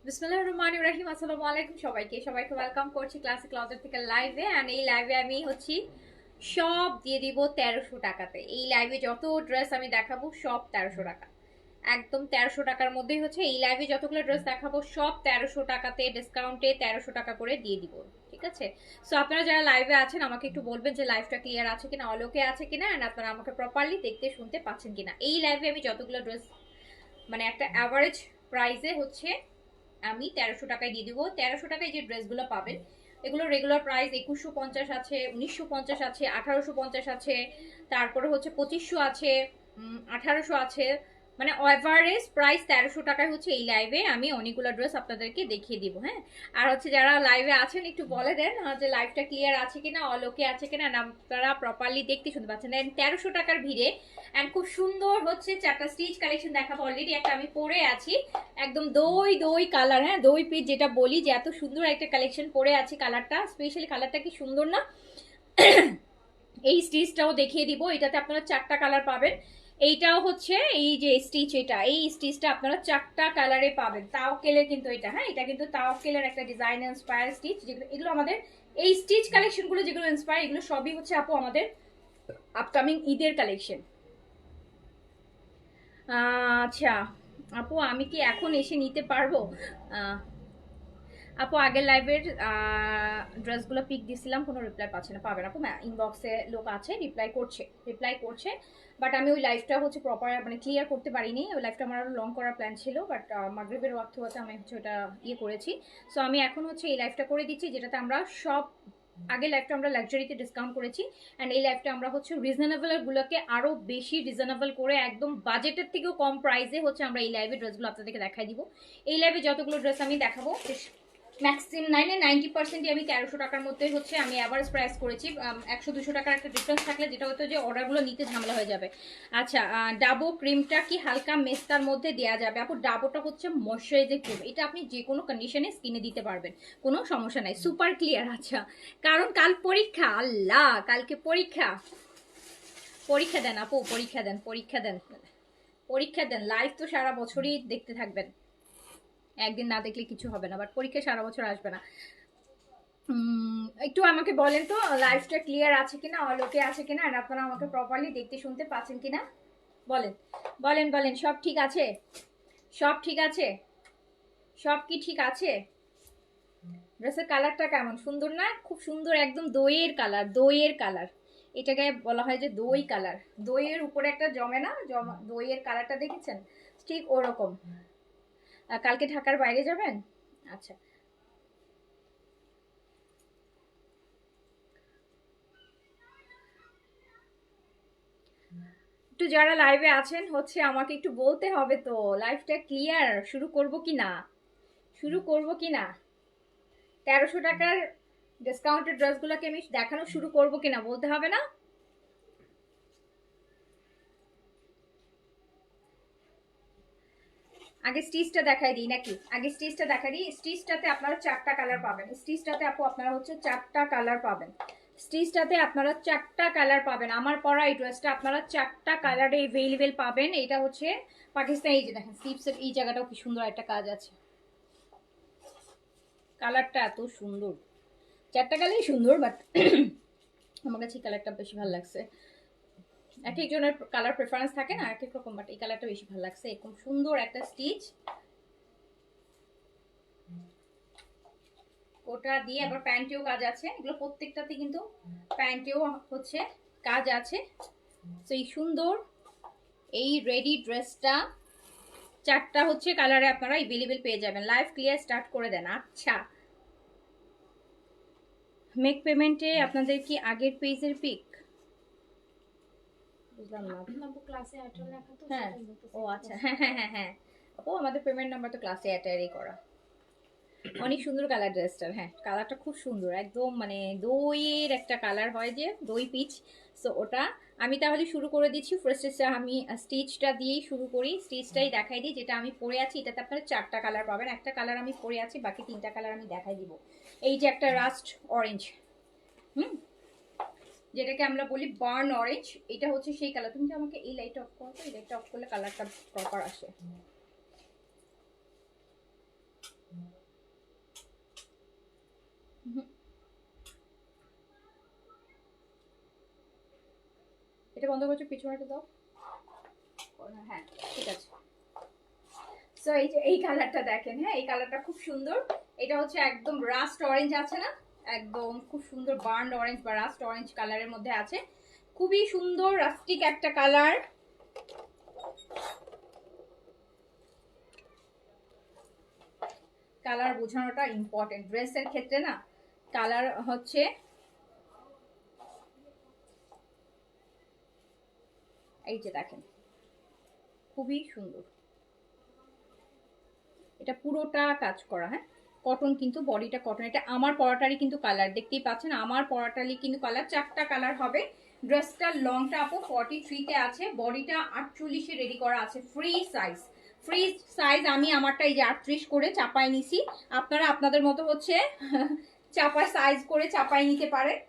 বিসমিল্লাহির রহমানির রহিম। আসসালামু আলাইকুম সবাইকে ওয়েলকাম করছি ক্লাসিক ক্লাউজের থেকে লাইভে। এন্ড এই লাইভে আমি হচ্ছি সব দিয়ে দিব 1300 টাকাতে। এই লাইভে যত ড্রেস আমি দেখাবো সব 1300 টাকা, একদম 1300 টাকার মধ্যেই হচ্ছে এই লাইভে যতগুলো ড্রেস দেখাবো সব 1300 টাকাতে, ডিসকাউন্টে 1300 টাকা করে দিয়ে দিব। ঠিক আছে, সো আপনারা যারা লাইভে আছেন আমাকে একটু বলবেন যে লাইভটা ক্লিয়ার আছে কিনা, অলোকে আছে কিনা, এন্ড আপনারা আমাকে প্রপারলি দেখতে শুনতে পাচ্ছেন কিনা। এই লাইভে আমি যতগুলো ড্রেস মানে একটা অ্যাভারেজ প্রাইসে হচ্ছে আমি 1300 টাকায় দিয়ে দিব। 1300 টাকায় যে ড্রেসগুলো পাবেন এগুলো রেগুলার প্রাইস 2150 আছে, 1950 আছে, 1850 আছে, তারপরে হচ্ছে 2500 আছে, 1800 আছে, মানে এভারেজ প্রাইস 1300 টাকায় হচ্ছে এই লাইভে আমি অনেকগুলো ড্রেস আপনাদেরকে দেখিয়ে দিব। হ্যাঁ, আর হচ্ছে যারা লাইভে আছেন একটু বলে দেন যে লাইভটা ক্লিয়ার আছে কিনা, অলোকে আছে কিনা, আপনারা প্রপারলি দেখতে শুনতে পাচ্ছেন। 1300 টাকার ভিড়ে এন্ড খুব সুন্দর হচ্ছে চারটা স্টিচ কালেকশন দেখাবো। অলরেডি একটা আমি পরে আছি, একদম দই দই কালার, হ্যাঁ দই পিচ যেটা বলি, যে এত সুন্দর একটা কালেকশন পরে আছি। কালারটা স্পেশালি কালারটা কি সুন্দর না? এই স্টিচটাও দেখিয়ে দিব। এটাতে আপনারা চারটা কালার পাবেন। এইটাও হচ্ছে এই যে স্টিচ, এটা এই স্টিচটা আপনারা চারটা কালারে পাবেন। তাওকেলের কিন্তু এটা, হ্যাঁ এটা কিন্তু তাওকেলের একটা ডিজাইন ইন্সপায়ার স্টিচ। যেগুলো এগুলো আমাদের এই স্টিচ কালেকশনগুলো যেগুলো ইন্সপায়ার, এগুলো সবই হচ্ছে আপু আমাদের আপকামিং ঈদের কালেকশন। আচ্ছা আপু, আমি কি এখন এসে নিতে পারবো? আপু আগের লাইভের ড্রেসগুলো পিক দিছিলাম, কোনো রিপ্লাই পাচ্ছে না। পাবেন আপু, ইনবক্সে লোক আছে রিপ্লাই করছে, বাট আমি ওই লাইভটা হচ্ছে প্রপার মানে ক্লিয়ার করতে পারিনি। ওই লাইভটা আমার আরো লং করার প্ল্যান ছিল, বাট মাগরিবের ওয়াক্ত হতে আমি হচ্ছে ওটা করেছি। সো আমি এখন হচ্ছে এই লাইভটা করে দিচ্ছি, যেটাতে আমরা সব আগে লাইভটা আমরা লাক্সারিতে ডিসকাউন্ট করেছি, অ্যান্ড এই লাইভটা আমরা হচ্ছে রিজনেবল গুলোকে আরো বেশি রিজনেবল করে একদম বাজেটের থেকেও কম প্রাইসে হচ্ছে আমরা এই লাইভে ড্রেসগুলো আপনাদেরকে দেখাই দিব। এই লাইভে যতগুলো ড্রেস আমি দেখাবো ম্যাক্সিমাম 90% আমি 1300 টাকার মধ্যে হচ্ছে আমি অ্যাভারেজ প্রাইস করেছি। 100-200 টাকার একটা ডিফারেন্স থাকলে যেটা হতো যে অর্ডারগুলো নিতে ঝামেলা হয়ে যাবে। আচ্ছা, ডাবো ক্রিমটা কি হালকা মেস্তার মধ্যে দেওয়া যাবে? আপু ডাবোটা হচ্ছে ময়শ্চারাইজিং ক্রিম, এটা আপনি যে কোনো কন্ডিশনে স্কিনে দিতে পারবেন, কোনো সমস্যা নাই, সুপার ক্লিয়ার। আচ্ছা, কারণ কাল পরীক্ষা, আল্লাহ কালকে পরীক্ষা। পরীক্ষা দেন আপু, পরীক্ষা দেন। লাইভ তো সারা বছরই দেখতে থাকবেন, একদিন না দেখলে কিছু হবে না, বাট পরীক্ষা সারা বছর আসবে না। একটু আমাকে বলেন তো লাইভটা ক্লিয়ার আছে কিনা, অলোকে আছে কিনা, আর আপনারা আমাকে প্রপারলি দেখতে শুনতে পাচ্ছেন কিনা। বলেন বলেন বলেন, সব ঠিক আছে? সব ঠিক আছে? সব কি ঠিক আছে? ড্রেসের কালারটা কেমন, সুন্দর না? খুব সুন্দর, একদম দইয়ের কালার। এটাকে বলা হয় যে দই কালার। দইয়ের উপরে একটা জমে না, দইয়ের কালারটা দেখেছেন, ঠিক ওরকম। কালকে ঢাকার বাইরে যাবেন? আচ্ছা, একটু যারা লাইভে আছেন হচ্ছে আমাকে একটু বলতে হবে তো লাইভটা ক্লিয়ার, শুরু করব কি না 1300 টাকার ডিসকাউন্টেড ড্রেসগুলোকে আমি দেখানো শুরু করব কিনা বলতে হবে না? আগে স্টিচটা দেখাই দিই নাকি? আগে স্টিচটা দেখাই দিই। স্টিচটাতে আপনারা চারটা কালার পাবেন। স্টিচটাতে আপু আপনারা হচ্ছে চারটা কালার পাবেন। স্টিচটাতে আপনারা চারটা কালার পাবেন। আমার পরা এই ড্রেসটা আপনারা চারটা কালারে এভেলেবেল পাবেন। এটা হচ্ছে পাকিস্তানি, এই যে দেখেন স্লিপসের এই জায়গাটাও কি সুন্দর একটা কাজ আছে, কালারটা এত সুন্দর। চারটা কালারই সুন্দর, বাট আমার কাছে এই কালারটা বেশি ভালো লাগছে। এক একজনের কালার প্রেফারেন্স থাকে না এক এক রকম, বাট এই কালারটা বেশি ভালো লাগছে। এরকম সুন্দর একটা স্টিচ, ওটা দিয়ে আবার প্যান্টেও কাজ আছে। এগুলো প্রত্যেকটাতে কিন্তু প্যান্টেও হচ্ছে কাজ আছে। সেই সুন্দর এই রেডি ড্রেসটা চারটা হচ্ছে কালারে আপনারা এভেলেবেল পেয়ে যাবেন। লাইভ ক্লিয়ার স্টার্ট করে দেন। আচ্ছা, মেক পেমেন্টে আপনাদের কি আগের পেজের পিক? বুঝলাম না ক্লাসে 18 লেখা তো। হ্যাঁ, ও আচ্ছা, হ্যাঁ হ্যাঁ হ্যাঁ হ্যাঁ, আপু আমাদের পেমেন্ট নাম্বার তো ক্লাসে অ্যাটায়ারই করা। অনেক সুন্দর কালার ড্রেসটার। হ্যাঁ, কালারটা খুব সুন্দর, একদম মানে দইয়ের একটা কালার হয় যে দই পিচ। সো ওটা আমি তাহলে শুরু করে দিচ্ছি। ফার্স্টে আমি স্টিচটা দিয়েই শুরু করি, স্টিচটাই দেখাই দিই। যেটা আমি পরে আছি এটাতে আপনারা 4টা কালার পাবেন, একটা কালার আমি পরে আছি, বাকি 3টা কালার আমি দেখাই দিব। এই যে একটা রাস্ট অরেঞ্জ, যেটাকে আমরা বলি বার্ন অরেঞ্জ, এটা হচ্ছে সেই কালার। তুমি কি আমাকে এই লাইট অফ করো, এই লাইটটা অফ করলে কালারটা প্রপার আসে। এটা বন্ধ করছো, পিছনে দাও। হ্যাঁ ঠিক আছে। সো এই যে এই কালারটা দেখেন, হ্যাঁ এই কালারটা খুব সুন্দর। এটা হচ্ছে একদম রাস্ট অরেঞ্জ আছে না, একদম খুব সুন্দর বার্ন অরেঞ্জ বা রাস্ট অরেঞ্জ কালারের মধ্যে আছে। খুবই সুন্দর রাস্টিক একটা কালার। কালার বোঝানোটা ইম্পর্টেন্ট ড্রেসের ক্ষেত্রে না। কালার হচ্ছে এই যে দেখেন, খুবই সুন্দর। এটা পুরোটা কাজ করা, হ্যাঁ কটন, কিন্তু বডিটা কটন। এটা আমার পরাটারই কিন্তু কালার, দেখতেই পাচ্ছেন আমার পরাটারই কিন্তু কালার। 4টা কালার হবে। ড্রেসটার লংটা আপু 43-তে আছে, বডিটা 48-এ রেডি করা আছে। Free size, free size. আমি আমারটা এই যে 38 করে চাপাই নিছি, আপনারা আপনাদের মতো হচ্ছে চাপায় সাইজ করে চাপাই নিতে পারেন।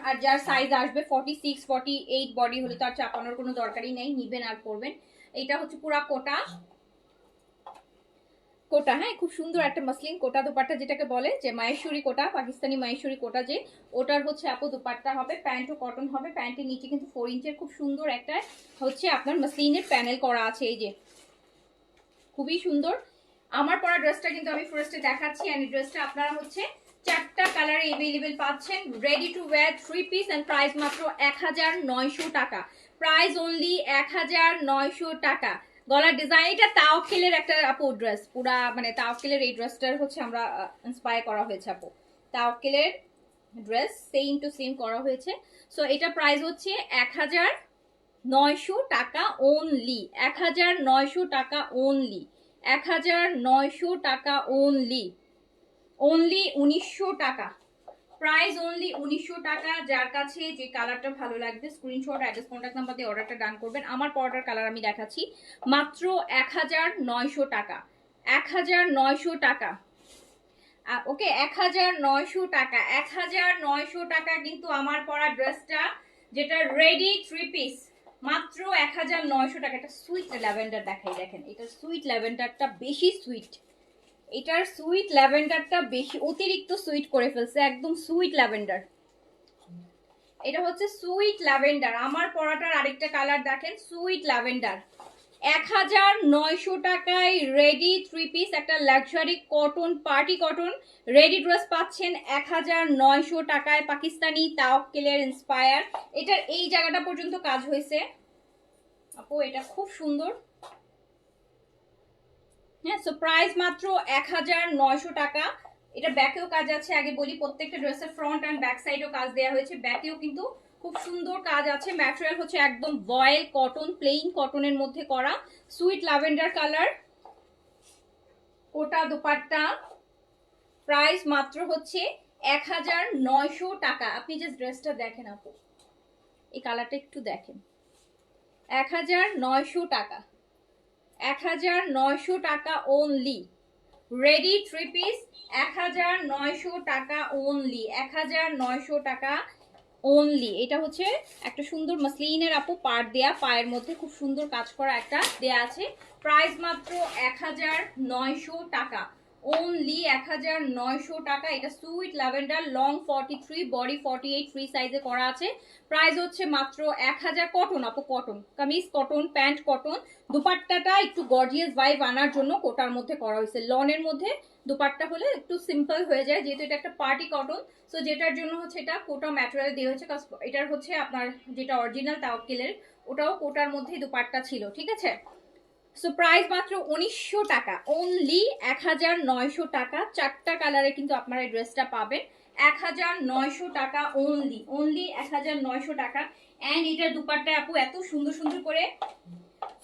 আর যার সাইজ আসবে 46, 48 বডি হলে তো আর চাপানোর কোনো দরকারই নেই, নিবেন আর করবেন। এটা হচ্ছে পুরা কোটা, কোটা, হ্যাঁ খুব সুন্দর একটা মাসলিন কোটা দোপাট্টা, যেটাকে বলে যে মাহেশ্বরী কোটা, পাকিস্তানি মাহেশ্বরী কোটা, যে ওটার হচ্ছে আপু দোপাট্টা হবে। প্যান্টও কটন হবে, প্যান্টের নিচে কিন্তু 4 ইঞ্চের খুব সুন্দর একটা হচ্ছে আপনার মাসলিনের প্যানেল করা আছে। এই যে খুবই সুন্দর। আমার পরা ড্রেসটা কিন্তু আমি ফার্স্টে দেখাচ্ছি, এন্ড ড্রেসটা আপনারা হচ্ছে 4টা কালারে अवेलेबल পাচ্ছেন। Ready to wear 3 piece and price মাত্র 1900 টাকা। প্রাইস অনলি 1900 টাকা। গলার ডিজাইন, এটা তাওকিলের একটা আপু ড্রেস, পুরা মানে তাওকিলের এই ড্রেসটার হচ্ছে আমরা ইন্সপায়ার করা হয়েছে আপু। তাওকিলের ড্রেস সেম টু সেম করা হয়েছে। সো এটা প্রাইস হচ্ছে 1900 টাকা অনলি, 1900 টাকা অনলি, 1900 টাকা অনলি, অনলি 1900 টাকা। প্রাইস অনলি 1900 টাকা। যার কাছে যে কালারটা ভালো লাগবে স্ক্রিনশট, অ্যাড্রেস, কন্ট্যাক্ট নাম্বার দিয়ে অর্ডারটা ডান করবেন। আমার পর্দার কালার আমি দেখাচ্ছি, মাত্র 1900 টাকা, 1900 টাকা। ওকে 1900 টাকা, 1900 টাকা কিন্তু আমার পরা ড্রেসটা, যেটা রেডি 3 পিস, মাত্র 1900 টাকা। এটা সুইট ল্যাভেন্ডার দেখাই, দেখেন এটা সুইট ল্যাভেন্ডারটা বেশি সুইট, এটার সুইট ল্যাভেন্ডারটা বেশি, অতিরিক্ত সুইট করে ফেলছে, একদম সুইট ল্যাভেন্ডার। এটা হচ্ছে সুইট ল্যাভেন্ডার। আমার পরাটার আরেকটা কালার দেখেন, সুইট ল্যাভেন্ডার। 1900 টাকায় রেডি 3 পিস একটা luxury cotton, party cotton ready dress পাচ্ছেন 1900 টাকায়, পাকিস্তানি তাওকিলের ইন্সপায়ার। এটার এই জায়গাটা পর্যন্ত কাজ হয়েছে আপু, এটা খুব সুন্দর। হ্যাঁ সো প্রাইস মাত্র 1900 টাকা। এটা ব্যাকেও কাজ আছে, আগে বলি প্রত্যেকটা ড্রেসের ফ্রন্ট অ্যান্ড ব্যাক সাইডেও কাজ দেওয়া হয়েছে, ব্যাকেও কিন্তু খুব সুন্দর কাজ আছে। ম্যাটেরিয়াল হচ্ছে একদম ভয়েল কটন, প্লেইন কটনের মধ্যে করা, সুইট ল্যাভেন্ডার কালার, কোটা দোপাট্টা। প্রাইস মাত্র হচ্ছে 1900 টাকা। আপনি যে ড্রেসটা দেখেন আপু, এই কালারটা একটু দেখেন, 1900 টাকা, 1900 টাকা অনলি। রেডি 3 পিস 1900 টাকা অনলি, 1900 টাকা অনলি। এটা হচ্ছে একটা সুন্দর মাসলিনের আপু পাড় দেয়া, পায়ের মধ্যে খুব সুন্দর কাজ করা একটা দেয়া আছে। প্রাইস মাত্র 1900 টাকা অনলি, 1900 টাকা। এটা sweet lavender, long 43, body 48, free সাইজে করা আছে। প্রাইস হচ্ছে মাত্র 1000। কটন আপু, cotton kameez cotton, pant cotton, দুপাট্টাটা একটু গর্জিয়াস ভাইব আনার জন্য কোটার মধ্যে করা হয়েছে। লনের মধ্যে দুপাট্টা হলে একটু সিম্পল হয়ে যায়, যেহেতু এটা একটা পার্টি কটন, সো যেটার জন্য হচ্ছে এটা কোটা ম্যাটেরিয়াল দেওয়া হয়েছে। এটার হচ্ছে আপনার যেটা অরিজিনাল তাওকিলের, ওটাও কোটার মধ্যেই দুপাট্টা ছিল, ঠিক আছে। সো প্রাইস মাত্র 1900 টাকা অনলি, 1900 টাকা। 4টা কালারে কিন্তু আপনারা এই ড্রেসটা পাবেন 1900 টাকা অনলি, অনলি 1900 টাকা। অ্যান্ড এটার দুপাট্টা আপু এত সুন্দর সুন্দর করে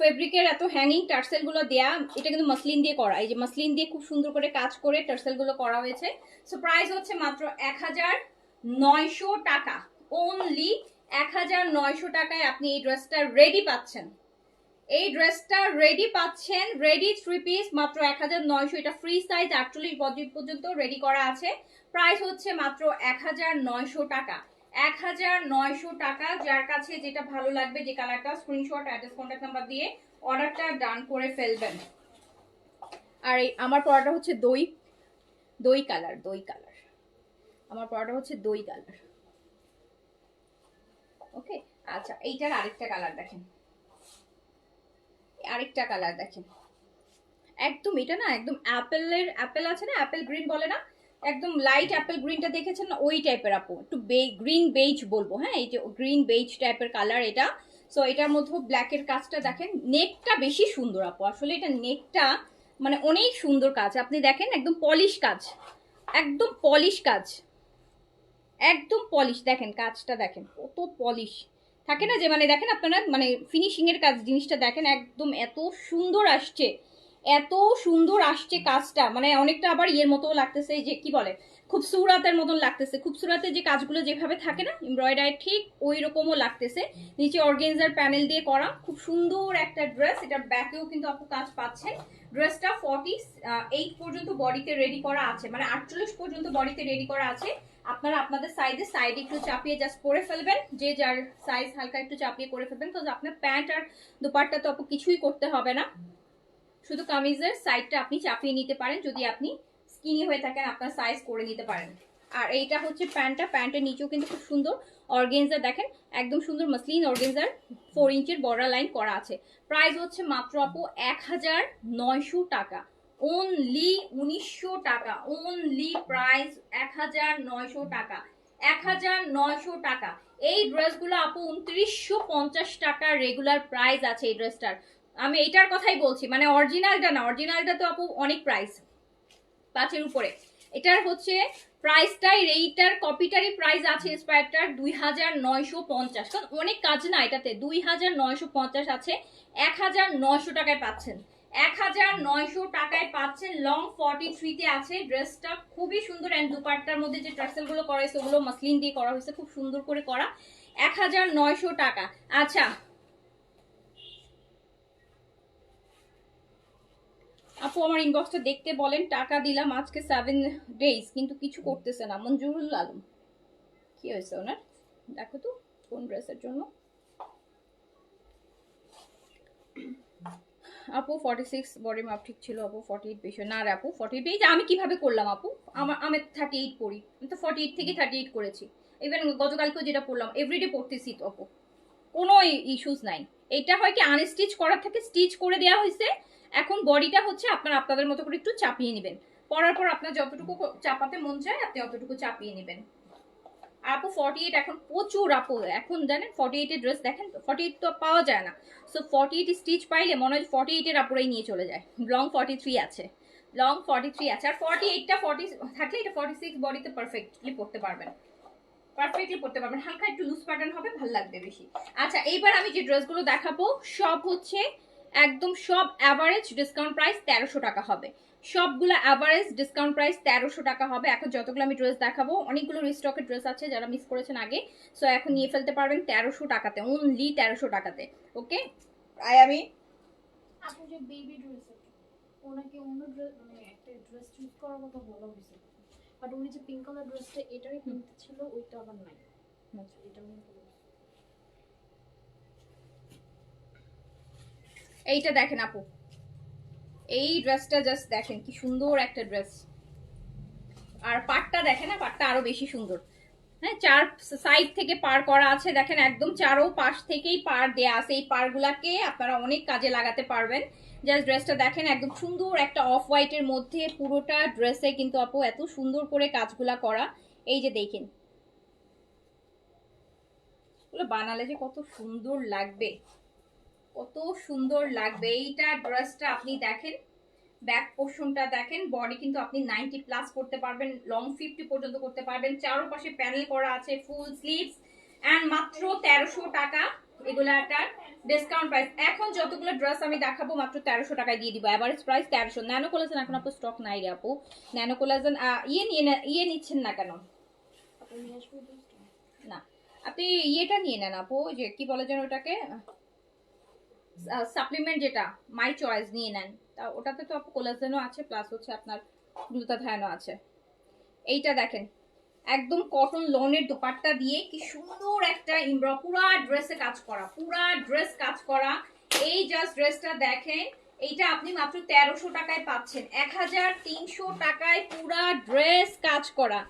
ফেব্রিকের এত হ্যাঙ্গিং টার্সেল গুলো দেয়া, এটা কিন্তু মাসলিন দিয়ে করা, এই যে মাসলিন দিয়ে খুব সুন্দর করে কাজ করে টার্সেল গুলো করা হয়েছে। সো প্রাইস হচ্ছে মাত্র 1900 টাকা, অনলি 1900 টাকায় আপনি এই ড্রেসটা রেডি পাচ্ছেন। এই ড্রেসটা রেডি পাচ্ছেন, রেডি 3 পিস মাত্র 1900। এটা ফ্রি সাইজ 48 বডি পর্যন্ত রেডি করা আছে। প্রাইস হচ্ছে মাত্র 1900 টাকা, 1900 টাকা। যার কাছে যেটা ভালো লাগবে, যে কালারটা, স্ক্রিনশট, অ্যাড্রেস, কন্ট্যাক্ট নাম্বার দিয়ে অর্ডারটা ডান করে ফেলবেন। আর এই আমার পরাটা হচ্ছে দই কালার, আমার পরাটা হচ্ছে দই কালার। ওকে, আচ্ছা এইটার আরেকটা কালার দেখেন, আরেকটা কালার দেখেন, একদম এটা না একদম অ্যাপেল আছে না, অ্যাপেল গ্রিন বলে না, একদম লাইট অ্যাপেল গ্রিনটা দেখেছেন না, ওই টাইপের আপু, একটু গ্রিন বেজ বলবো। হ্যাঁ, এই যে গ্রিন বেজ টাইপের কালার এটা। সো এটার মধ্যে ব্ল্যাকের কাজটা দেখেন, নেকটা বেশি সুন্দর আপু, আসলে এটা নেকটা মানে অনেক সুন্দর কাজ। আপনি দেখেন একদম পলিশ কাজ, একদম পলিশ কাজ, একদম পলিশ। দেখেন কাজটা দেখেন কত পলিশ থাকে না, যে মানে দেখেন আপনারা মানে ফিনিশিং এর কাজ, জিনিসটা দেখেন একদম এত সুন্দর আসছে, এত সুন্দর আসছে কাজটা, মানে অনেকটা আবার ইয়ের মতো লাগতেছে, যে কি বলে খুবসুরাতের মতন লাগতেছে। খুবসুরাতের যে কাজগুলো যেভাবে থাকে না এমব্রয়ডারি, ঠিক ওই রকমও লাগতেছে। নিচে অর্গেনজার প্যানেল দিয়ে করা, খুব সুন্দর একটা ড্রেস। এটার ব্যাকেও কিন্তু আপু কাজ পাচ্ছেন। ড্রেসটা 48 পর্যন্ত বডিতে রেডি করা আছে, মানে 48 পর্যন্ত বডিতে রেডি করা আছে। আপনারা আপনাদের সাইজে সাইড একটু চাপিয়ে জাস্ট পরে ফেলবেন, যে যার সাইজ হালকা একটু চাপিয়ে করে ফেলবেন, তো আপনার প্যান্ট আর দুপাট্টা তো আপু কিছুই করতে হবে না, শুধু কামিজের সাইডটা আপনি চাপিয়ে নিতে পারেন, যদি আপনি স্কিনি হয়ে থাকেন আপনার সাইজ করে নিতে পারেন। আর এইটা হচ্ছে প্যান্টটা, প্যান্টের নিচেও কিন্তু খুব সুন্দর অর্গেনজা দেখেন, একদম সুন্দর মসলিন অর্গেনজার 4 ইঞ্চের বর্ডার লাইন করা আছে। প্রাইস হচ্ছে মাত্র আপু 1900 টাকা, অনলি 1900 টাকা, অনলি প্রাইস 1900 টাকা, 1900 টাকা। এই ড্রেসগুলো আপু 2950 টাকা রেগুলার প্রাইস আছে এই ড্রেসটার। আমি এইটার কথাই বলছি, মানে অরিজিনালটা না, অরিজিনালটা তো আপু অনেক প্রাইস, 5-এর উপরে। এটার হচ্ছে প্রাইসটাই, এইটার কপিটারই প্রাইস আছে ইন্সপায়ারটার 2950, কারণ অনেক কাজ না এটাতে। 2950 আছে, 1900 টাকায় পাচ্ছেন, 1900 টাকায় পাচ্ছেন। লং 43-তে আছে ড্রেসটা, খুবই সুন্দর। অ্যান্ড দুপাট্টার মধ্যে যে টার্সেল গুলো করা হয়েছে ওগুলো মাসলিন দিয়ে করা হয়েছে, খুব সুন্দর করে করা। 1900 টাকা। আচ্ছা আপু আমার ইনবক্সটা দেখতে বলেন, টাকা দিলাম আজকে 7 ডেজ কিন্তু কিছু করতেছে না। মঞ্জুরুল আলম, কি হয়েছে ওনার দেখো তো, কোন ড্রেসের জন্য? আপু 46 বডি মাপ ঠিক ছিল আপু, 48 বেশি না রে আপু। 48 বেশি আমি কিভাবে করলাম আপু? আমি 38 পড়ি, আমি তো 48 থেকে 38 করেছি। ইভেন গতকালকেও যেটা পড়লাম এভরিডে পড়তেছি তো আপু, কোনো ইস্যুস নাই। এটা হয় কি আনস্টিচ করার থেকে স্টিচ করে দেওয়া হয়েছে। এখন বডিটা হচ্ছে আপনাদের মতো করে একটু চাপিয়ে নেবেন, পরার পর আপনার যতটুকু চাপাতে মন চায় আপনি অতটুকু চাপিয়ে নেবেন। আপু 48 এখন প্রচুর আপু, এখন জানেন 48 এর ড্রেস দেখেন তো, 48 তো পাওয়া যায় না। সো 48 স্টিচ পাইলে মনে হয় 48 এর আপুরাই নিয়ে চলে যায়। লং 43 আছে, লং 43 আছে। আর 48টা 40 থাকলে এটা 46 বডিতে পারফেক্টলি পড়তে পারবেন, পারফেক্টলি পড়তে পারবেন। হালকা একটু লুজ প্যাটার্ন হবে, ভালো লাগবে বেশি। আচ্ছা এইবার আমি যে ড্রেসগুলো দেখাবো সব হচ্ছে একদম সব অ্যাভারেজ ডিসকাউন্ট প্রাইস 1300 টাকা হবে। সবগুলো অ্যাভারেজ ডিসকাউন্ট প্রাইস 1300 টাকা হবে। এখন যতগুলো আমি ড্রেস দেখাবো অনেকগুলো রিস্টকের ড্রেস আছে, যারা মিস করেছেন আগে, সো এখন নিয়ে ফেলতে পারবেন 1300 টাকাতে, অনলি 1300 টাকাতে। ওকে আমি আপু যে বেবি ড্রেস ওনাকে অন্য ড্রেস মানে একটা ড্রেস চুজ করার কথা বলা হয়েছে, বাট উনি যে পিঙ্ক কালার ড্রেসটা এটারই কিনতে ছিল ওইটা আবার নাই। আচ্ছা এটা উনি এইটা দেখেন আপু, এই ড্রেসটা জাস্ট দেখেন কি সুন্দর একটা ড্রেস। আর পাটটা দেখেন না, পাটটা আরো বেশি সুন্দর। হ্যাঁ, 4 সাইড থেকে পার করা আছে, দেখেন একদম চারো পাশ থেকেই পার দেয়া আছে। এই পারগুলাকে আপনারা অনেক কাজে লাগাতে পারবেন। জাস্ট ড্রেসটা দেখেন একদম সুন্দর একটা অফ হোয়াইটের মধ্যে, পুরোটা ড্রেসে কিন্তু আপু এত সুন্দর করে কাজগুলা করা। এই যে দেখেন এগুলো বানালে যে কত সুন্দর লাগবে, কত সুন্দর লাগবে। এইটা ড্রেসটা আপনি দেখেন, ব্যাক পোর্শনটা দেখেন, বডি কিন্তু আপনি 90 প্লাস করতে পারবেন, লং 50 পর্যন্ত করতে পারবেন। চারপাশে প্যানেল করা আছে, ফুল স্লিভস, এন্ড মাত্র 1300 টাকা এগুলাটার ডিসকাউন্ট প্রাইস। এখন যতগুলো ড্রেস আমি দেখাবো মাত্র 1300 টাকায় দিয়ে দিব। Average price 1300। ন্যানো কোলাজেন এখন আপনার স্টক নাই রে আপু। ন্যানো কোলাজেন ইয়ে নিচ্ছেন না কেন? আপনি নিয়ে আসবে ড্রেসটা? না, আপনি ইয়েটা নিয়ে নেন আপু, যে কি বলে যেন ওটাকে, সাপ্লিমেন্ট যেটা মাই চয়েস নিয়ে নেন। তা ওটাতে তো আপু কোলাজেনও আছে, প্লাস হচ্ছে আপনার গ্লুটাথায়নও আছে। এইটা দেখেন, একদম কটন লনের দোপাট্টা দিয়ে কি সুন্দর একটা পুরা ড্রেসে কাজ করা, পুরা ড্রেস কাজ করা। এই জাস্ট ড্রেসটা দেখেন, এইটা আপনি মাত্র 1300 টাকায় পাচ্ছেন। 1300 টাকায় পুরা ড্রেস কাজ করা,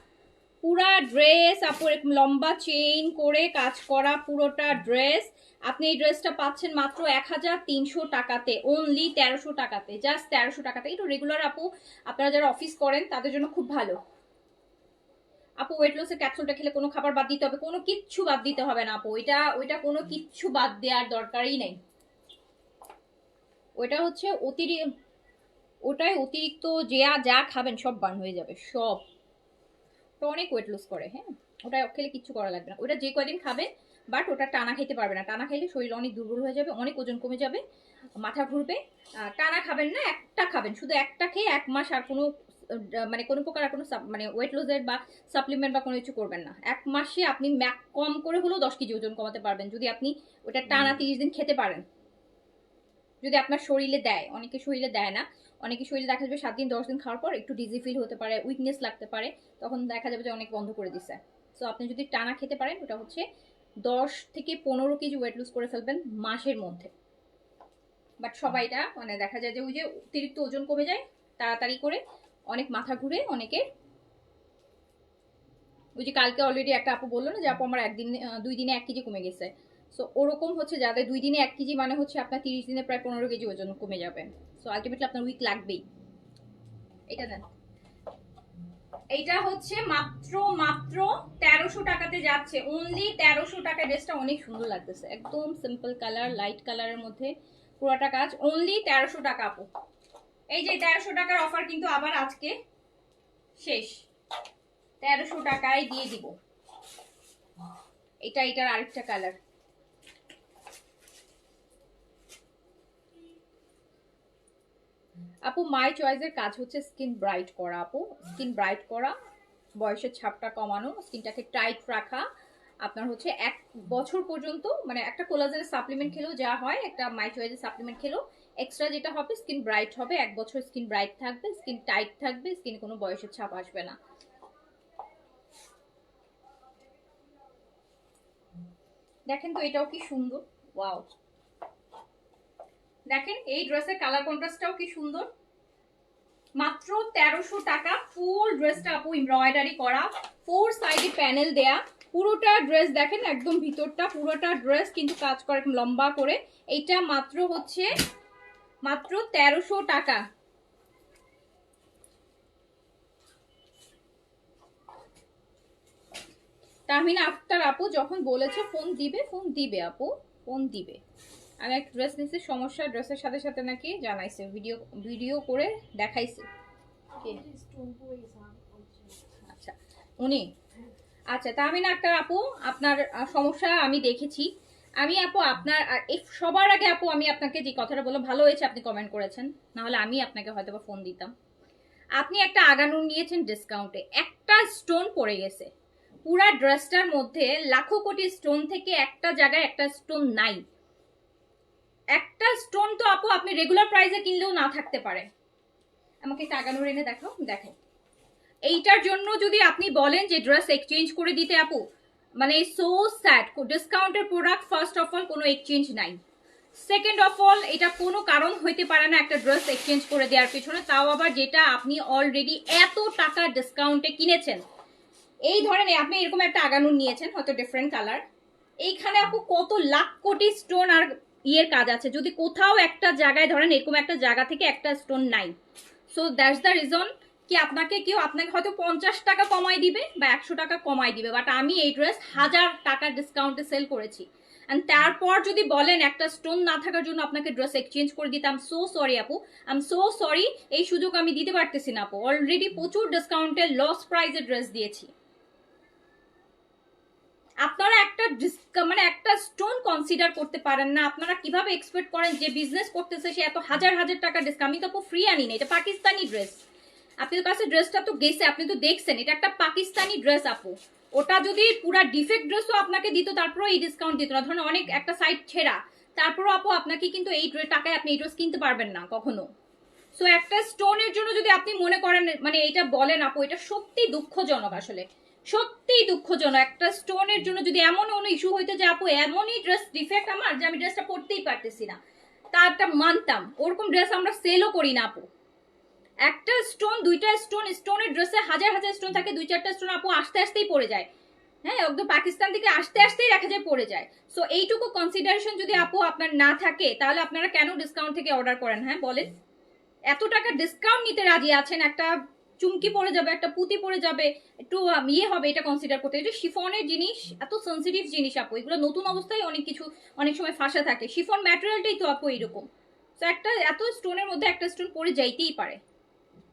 পুরা ড্রেস আপু এরকম লম্বা চেইন করে কাজ করা পুরোটা ড্রেস। আপনি এই ড্রেসটা পাচ্ছেন মাত্র 1300 টাকাতে, অনলি 1300 টাকাতে, জাস্ট 1300 টাকাতে। একটু রেগুলার আপু আপনারা যারা অফিস করেন তাদের জন্য খুব ভালো। আপু ওয়েট লসের ক্যাপসুলটা খেলে কোনো খাবার বাদ দিতে হবে? কোনো কিচ্ছু বাদ দিতে হবে না আপু, ওইটা কোনো কিচ্ছু বাদ দেওয়ার দরকারই নেই। ওইটা হচ্ছে অতিরিক্ত যা খাবেন সব বার্ন হয়ে যাবে, সব। তো অনেক ওয়েট লস করে, হ্যাঁ, ওটা খেলে কিচ্ছু করা লাগবে না। ওটা যে কয়দিন খাবে, বাট ওটা টানা খেতে পারবে না। টানা খাইলে শরীর অনেক দুর্বল হয়ে যাবে, অনেক ওজন কমে যাবে, মাথা ঘুরবে। টানা খাবেন না, একটা খাবেন, শুধু একটা খেয়ে 1 মাস আর কোনো মানে কোনো প্রকার কোনো মানে ওয়েট লসের বা সাপ্লিমেন্ট বা কোনো কিছু করবেন না। 1 মাসে আপনি কম করে হলেও 10 কেজি ওজন কমাতে পারবেন যদি আপনি ওটা টানা 30 দিন খেতে পারেন, যদি আপনার শরীরে দেয়। অনেকে শরীরে দেয় না, অনেকে শরীরে দেখা যাবে 7 দিন 10 দিন খাওয়ার পর একটু ডিজি ফিল হতে পারে, উইকনেস লাগতে পারে, তখন দেখা যাবে যে অনেক বন্ধ করে দিছে। সো আপনি যদি টানা খেতে পারেন, ওটা হচ্ছে 10 থেকে 15 কেজি ওয়েট লুজ করে ফেলবেন মাসের মধ্যে। বাট সবাইটা মানে দেখা যায় যে ওই যে অতিরিক্ত ওজন কমে যায় তাড়াতাড়ি করে, অনেক মাথা ঘুরে অনেকে। ওই যে কালকে অলরেডি একটা আপু বললো না যে আপু আমার 2 দিনে 1 কেজি কমে গেছে। সো ওরকম হচ্ছে যাদের 2 দিনে 1 কেজি মানে হচ্ছে আপনার 30 দিনে প্রায় 15 কেজি ওজন কমে যাবে। সো আলটিমেটলি আপনার উইক লাগবেই। এটা দেন, এইটা হচ্ছে মাত্র 1300 টাকাতে যাচ্ছে, অনলি 1300 টাকা। ড্রেসটা অনেক সুন্দর লাগতেছে, একদম সিম্পল কালার, লাইট কালারের মধ্যে পুরোটা কাজ, অনলি 1300 টাকা আপু। এই যে 1300 টাকার অফার কিন্তু আবার আজকে শেষ, 1300 টাকায় দিয়ে দিব। এটার আরেকটা কালার। আপু মাই চয়েসের কাজ হচ্ছে স্কিন ব্রাইট করা আপু, স্কিন ব্রাইট করা, বয়সের ছাপটা কমানো, স্কিনটাকে টাইট রাখা। আপনার হচ্ছে 1 বছর পর্যন্ত মানে একটা কোলাজেনের সাপ্লিমেন্ট খেলেও যা হয়, একটা মাই চয়েসের সাপ্লিমেন্ট খেলেও এক্সট্রা যেটা হবে, স্কিন ব্রাইট হবে। 1 বছর স্কিন ব্রাইট থাকবে, স্কিন টাইট থাকবে, স্কিনে কোনো বয়সের ছাপ আসবে না। দেখেন তো এটাও কি সুন্দর, ওয়াও। দেখেন এই ড্রেসের কালার কন্ট্রাস্টটাও কি সুন্দর। মাত্র 1300 টাকা, ফুল ড্রেসটা আপু এমব্রয়ডারি করা, 4 সাইডে প্যানেল দেয়া, পুরোটা ড্রেস দেখেন একদম ভিতরটা পুরোটা ড্রেস কিন্তু কাজ করে লম্বা করে। এইটা মাত্র হচ্ছে মাত্র 1300 টাকা। তাহমিনা আক্তার আপু যখন বলেছে ফোন দিবে আপু, ফোন দিবে। আমি একটা ড্রেস নিচ্ছি, সমস্যা ড্রেসের সাথে সাথে নাকি জানাইছে, ভিডিও করে দেখাইছে। আচ্ছা উনি, আচ্ছা তাহমিনা আক্তার আপু আপনার সমস্যা আমি দেখেছি। আমি আপু আপনার সবার আগে আপু আমি আপনাকে যে কথাটা বললাম, ভালো হয়েছে আপনি কমেন্ট করেছেন, না হলে আমি আপনাকে হয়তো বা ফোন দিতাম। আপনি একটা আগানুন নিয়েছেন ডিসকাউন্টে, একটা স্টোন পড়ে গেছে পুরা ড্রেসটার মধ্যে, লাখো কোটি স্টোন থেকে একটা জায়গায় একটা স্টোন নাই। একটা স্টোন তো আপু আপনি রেগুলার প্রাইসে কিনলেও না থাকতে পারে। আমাকে একটা আগানুর এনে দেখাও, দেখেন। এইটার জন্য যদি আপনি বলেন যে ড্রেস এক্সচেঞ্জ করে দিতে আপু, মানে সো স্যাড। ডিসকাউন্টের প্রোডাক্ট ফার্স্ট অফ অল কোনো এক্সচেঞ্জ নাই, সেকেন্ড অফ অল এটা কোনো কারণ হইতে পারে না একটা ড্রেস এক্সচেঞ্জ করে দেওয়ার পিছনে, তাও আবার যেটা আপনি অলরেডি এত টাকা ডিসকাউন্টে কিনেছেন। এই ধরেন আপনি এরকম একটা আগানুন নিয়েছেন, হয়তো ডিফারেন্ট কালার, এইখানে আপু কত লাখ কোটি স্টোন আর ইয়ের কাজ আছে, যদি কোথাও একটা জায়গায় ধরেন এরকম একটা জায়গা থেকে একটা স্টোন নাই। সো দ্যাটস দ্য রিজন কি আপনাকে হয়তো 50 টাকা কমাই দিবে বা 100 টাকা কমাই দিবে, বাট আমি এই ড্রেস 1000 টাকা ডিসকাউন্টে সেল করেছি। এন্ড তারপর যদি বলেন একটা স্টোন না থাকার জন্য আপনাকে ড্রেস এক্সচেঞ্জ করে দিতে, আই এম সো সরি আপু, আই এম সো সরি, এই সুযোগ আমি দিতে পারতেছি না আপু। অলরেডি প্রচুর ডিসকাউন্টে লস প্রাইসে ড্রেস দিয়েছি। আপনারা একটা মানে একটা স্টোন কনসিডার করতে পারেন না। আপনারা কিভাবে এক্সপেক্ট করেন যে বিজনেস করতেছে সে এত হাজার হাজার টাকা ডিসকাউন্ট? আমি তো আপু ফ্রি আনি না, এটা পাকিস্তানি ড্রেস। আপনাদের কাছে ড্রেসটা তো গেছে, আপনি তো দেখছেন এটা একটা পাকিস্তানি ড্রেস আপু। ওটা যদি পুরা ডিফেক্ট ড্রেসও আপনাকে দিত তারপরেও এই ডিসকাউন্ট দিত না। ধরুন অনেক একটা সাইড ছেঁড়া, তারপরও আপু আপনাকে কিন্তু এই টাকায় আপনি এই ড্রেস কিনতে পারবেন না কখনো। সো একটা স্টোনের জন্য যদি আপনি মনে করেন মানে এটা বলেন আপু, এটা সত্যি দুঃখজনক, আসলে সত্যিই দুঃখজনক। একটা স্টোনের জন্য যদি এমন কোনো ইস্যু হইতো যে আপু এমনই ড্রেস ডিফেক্ট আমার যে আমি ড্রেসটা পরতেই পারতেছি না, তারটা মানতাম। ওরকম ড্রেস আমরা সেলও করি না আপু। একটা স্টোন, দুইটা স্টোন, স্টোনের ড্রেসে হাজার হাজার স্টোন থাকে, দুই চারটা স্টোন আপু আসতে আসতেই পড়ে যায়। হ্যাঁ, একদম পাকিস্তান থেকে আসতে আসতেই দেখা যায় পড়ে যায়। সো এইটুকু কনসিডারেশন যদি আপু আপনার না থাকে তাহলে আপনারা কেন ডিসকাউন্ট থেকে অর্ডার করেন? হ্যাঁ বলেন, এত টাকা ডিসকাউন্ট নিতে রাজি আছেন, একটা চুমকি পড়ে যাবে, একটা পুঁতি পড়ে যাবে, একটু ইয়ে হবে, এটা কনসিডার করতে। এটা শিফনের জিনিস, এত সেন্সিটিভ জিনিস আপু, এগুলো নতুন অবস্থায় অনেক কিছু অনেক সময় ফাঁসা থাকে। শিফন ম্যাটেরিয়ালটাই তো আপু এইরকম। তো একটা এত স্টোনের মধ্যে একটা স্টোন পড়ে যাইতেই পারে।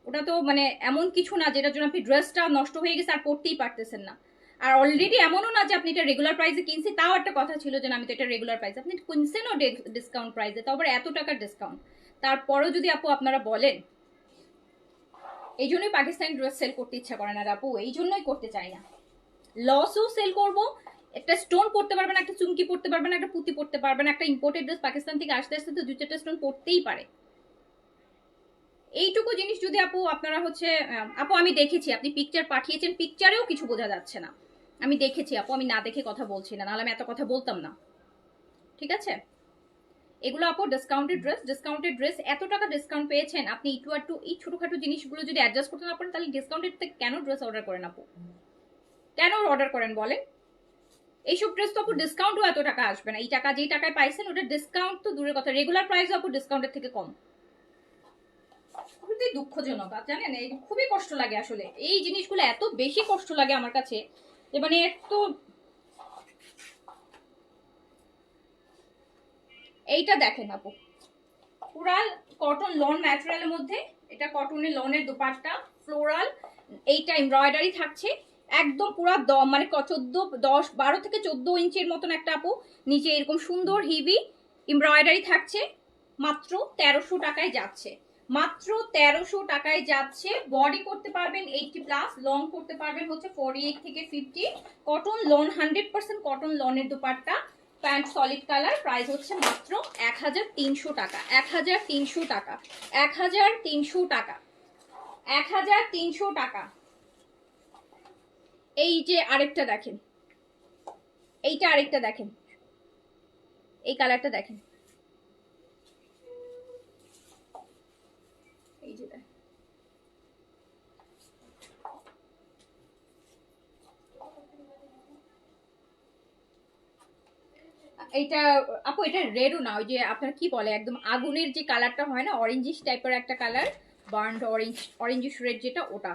ওটা তো মানে এমন কিছু না যেটার জন্য আপনি ড্রেসটা নষ্ট হয়ে গেছে আর পড়তেই পারতেছেন না। আর অলরেডি এমনও না যে আপনি এটা রেগুলার প্রাইসে কিনছি, তাও একটা কথা ছিল যে আমি তো এটা রেগুলার প্রাইস, আপনি কিনছেনও ডিসকাউন্ট প্রাইসে, তাও আবার এত টাকার ডিসকাউন্ট। তারপরও যদি আপু আপনারা বলেন, এই জন্যই পাকিস্তানি ড্রেস সেল করতে ইচ্ছা করে না আপু, এই জন্যই করতে চাই না। লসও সেল করবো, একটা স্টোন পড়তে পারবেন, একটা চুমকি পড়তে পারবেন, একটা পুঁতি পড়তে পারবেন। একটা ইম্পোর্টেড ড্রেস পাকিস্তান থেকে আসতে আসতে তো 2-4টা স্টোন পড়তেই পারে। এইটুকু জিনিস যদি আপু আপনারা হচ্ছে আপু আমি দেখেছি আপনি পিকচার পাঠিয়েছেন, পিকচারেও কিছু বোঝা যাচ্ছে না। আমি দেখেছি আপু, আমি না দেখে কথা বলছি না, নাহলে আমি এত কথা বলতাম না। ঠিক আছে, এগুলো আপু ডিসকাউন্টেড ড্রেস এত টাকা ডিসকাউন্ট পেয়েছেন, আপনি একটু একটু এই ছোটখাটো জিনিসগুলো যদি অ্যাডজাস্ট করতে না পারেন তাহলে ডিসকাউন্টেড থেকে কেন ড্রেস অর্ডার করেন আপু? কেন অর্ডার করেন বলেন? এইসব ড্রেস তো আপু ডিসকাউন্টও এত টাকা আসবে না। এই টাকা যেই টাকায় পাইছেন ওটা ডিসকাউন্ট তো দূরের কথা, রেগুলার প্রাইস আপু ডিসকাউন্টের থেকে কম। খুবই দুঃখজনক জানেন, এই খুবই কষ্ট লাগে আসলে। এই জিনিসগুলো এত বেশি কষ্ট লাগে আমার কাছে যে মানে একটু। এইটা দেখেন আপু, পুরা কটন লন ম্যাটেরিয়ালের মধ্যে, এটা কটনের লনের দুপাট্টা, ফ্লোরাল, এইটা এমব্রয়ডারি থাকছে একদম পুরা মানে 12 থেকে 14 ইঞ্চির মতন একটা আপু। নিচে এরকম সুন্দর হিভি এমব্রয়ডারি থাকছে, মাত্র 1300 টাকায় যাচ্ছে, মাত্র 1300 টাকায় যাচ্ছে। বডি করতে পারবেন 80+, লং করতে পারবেন হচ্ছে 48 থেকে 50। কটন লন, 100% কটন লনের দুপাট্টা, প্যান্ট সলিড কালার। প্রাইস হচ্ছে মাত্র 1300 টাকা, 1300 টাকা, 1300 টাকা, 1300 টাকা। এই যে আরেকটা দেখেন, এইটা আরেকটা দেখেন, এই কালারটা দেখেন, এই যে দেখেন, এইটা আপু এটা রেডও না, ওই যে আপনার কি বলে একদম আগুনের যে কালারটা হয় না, অরেঞ্জিশ টাইপের একটা কালার, বার্নড অরেঞ্জিশ রেড যেটা, ওটা।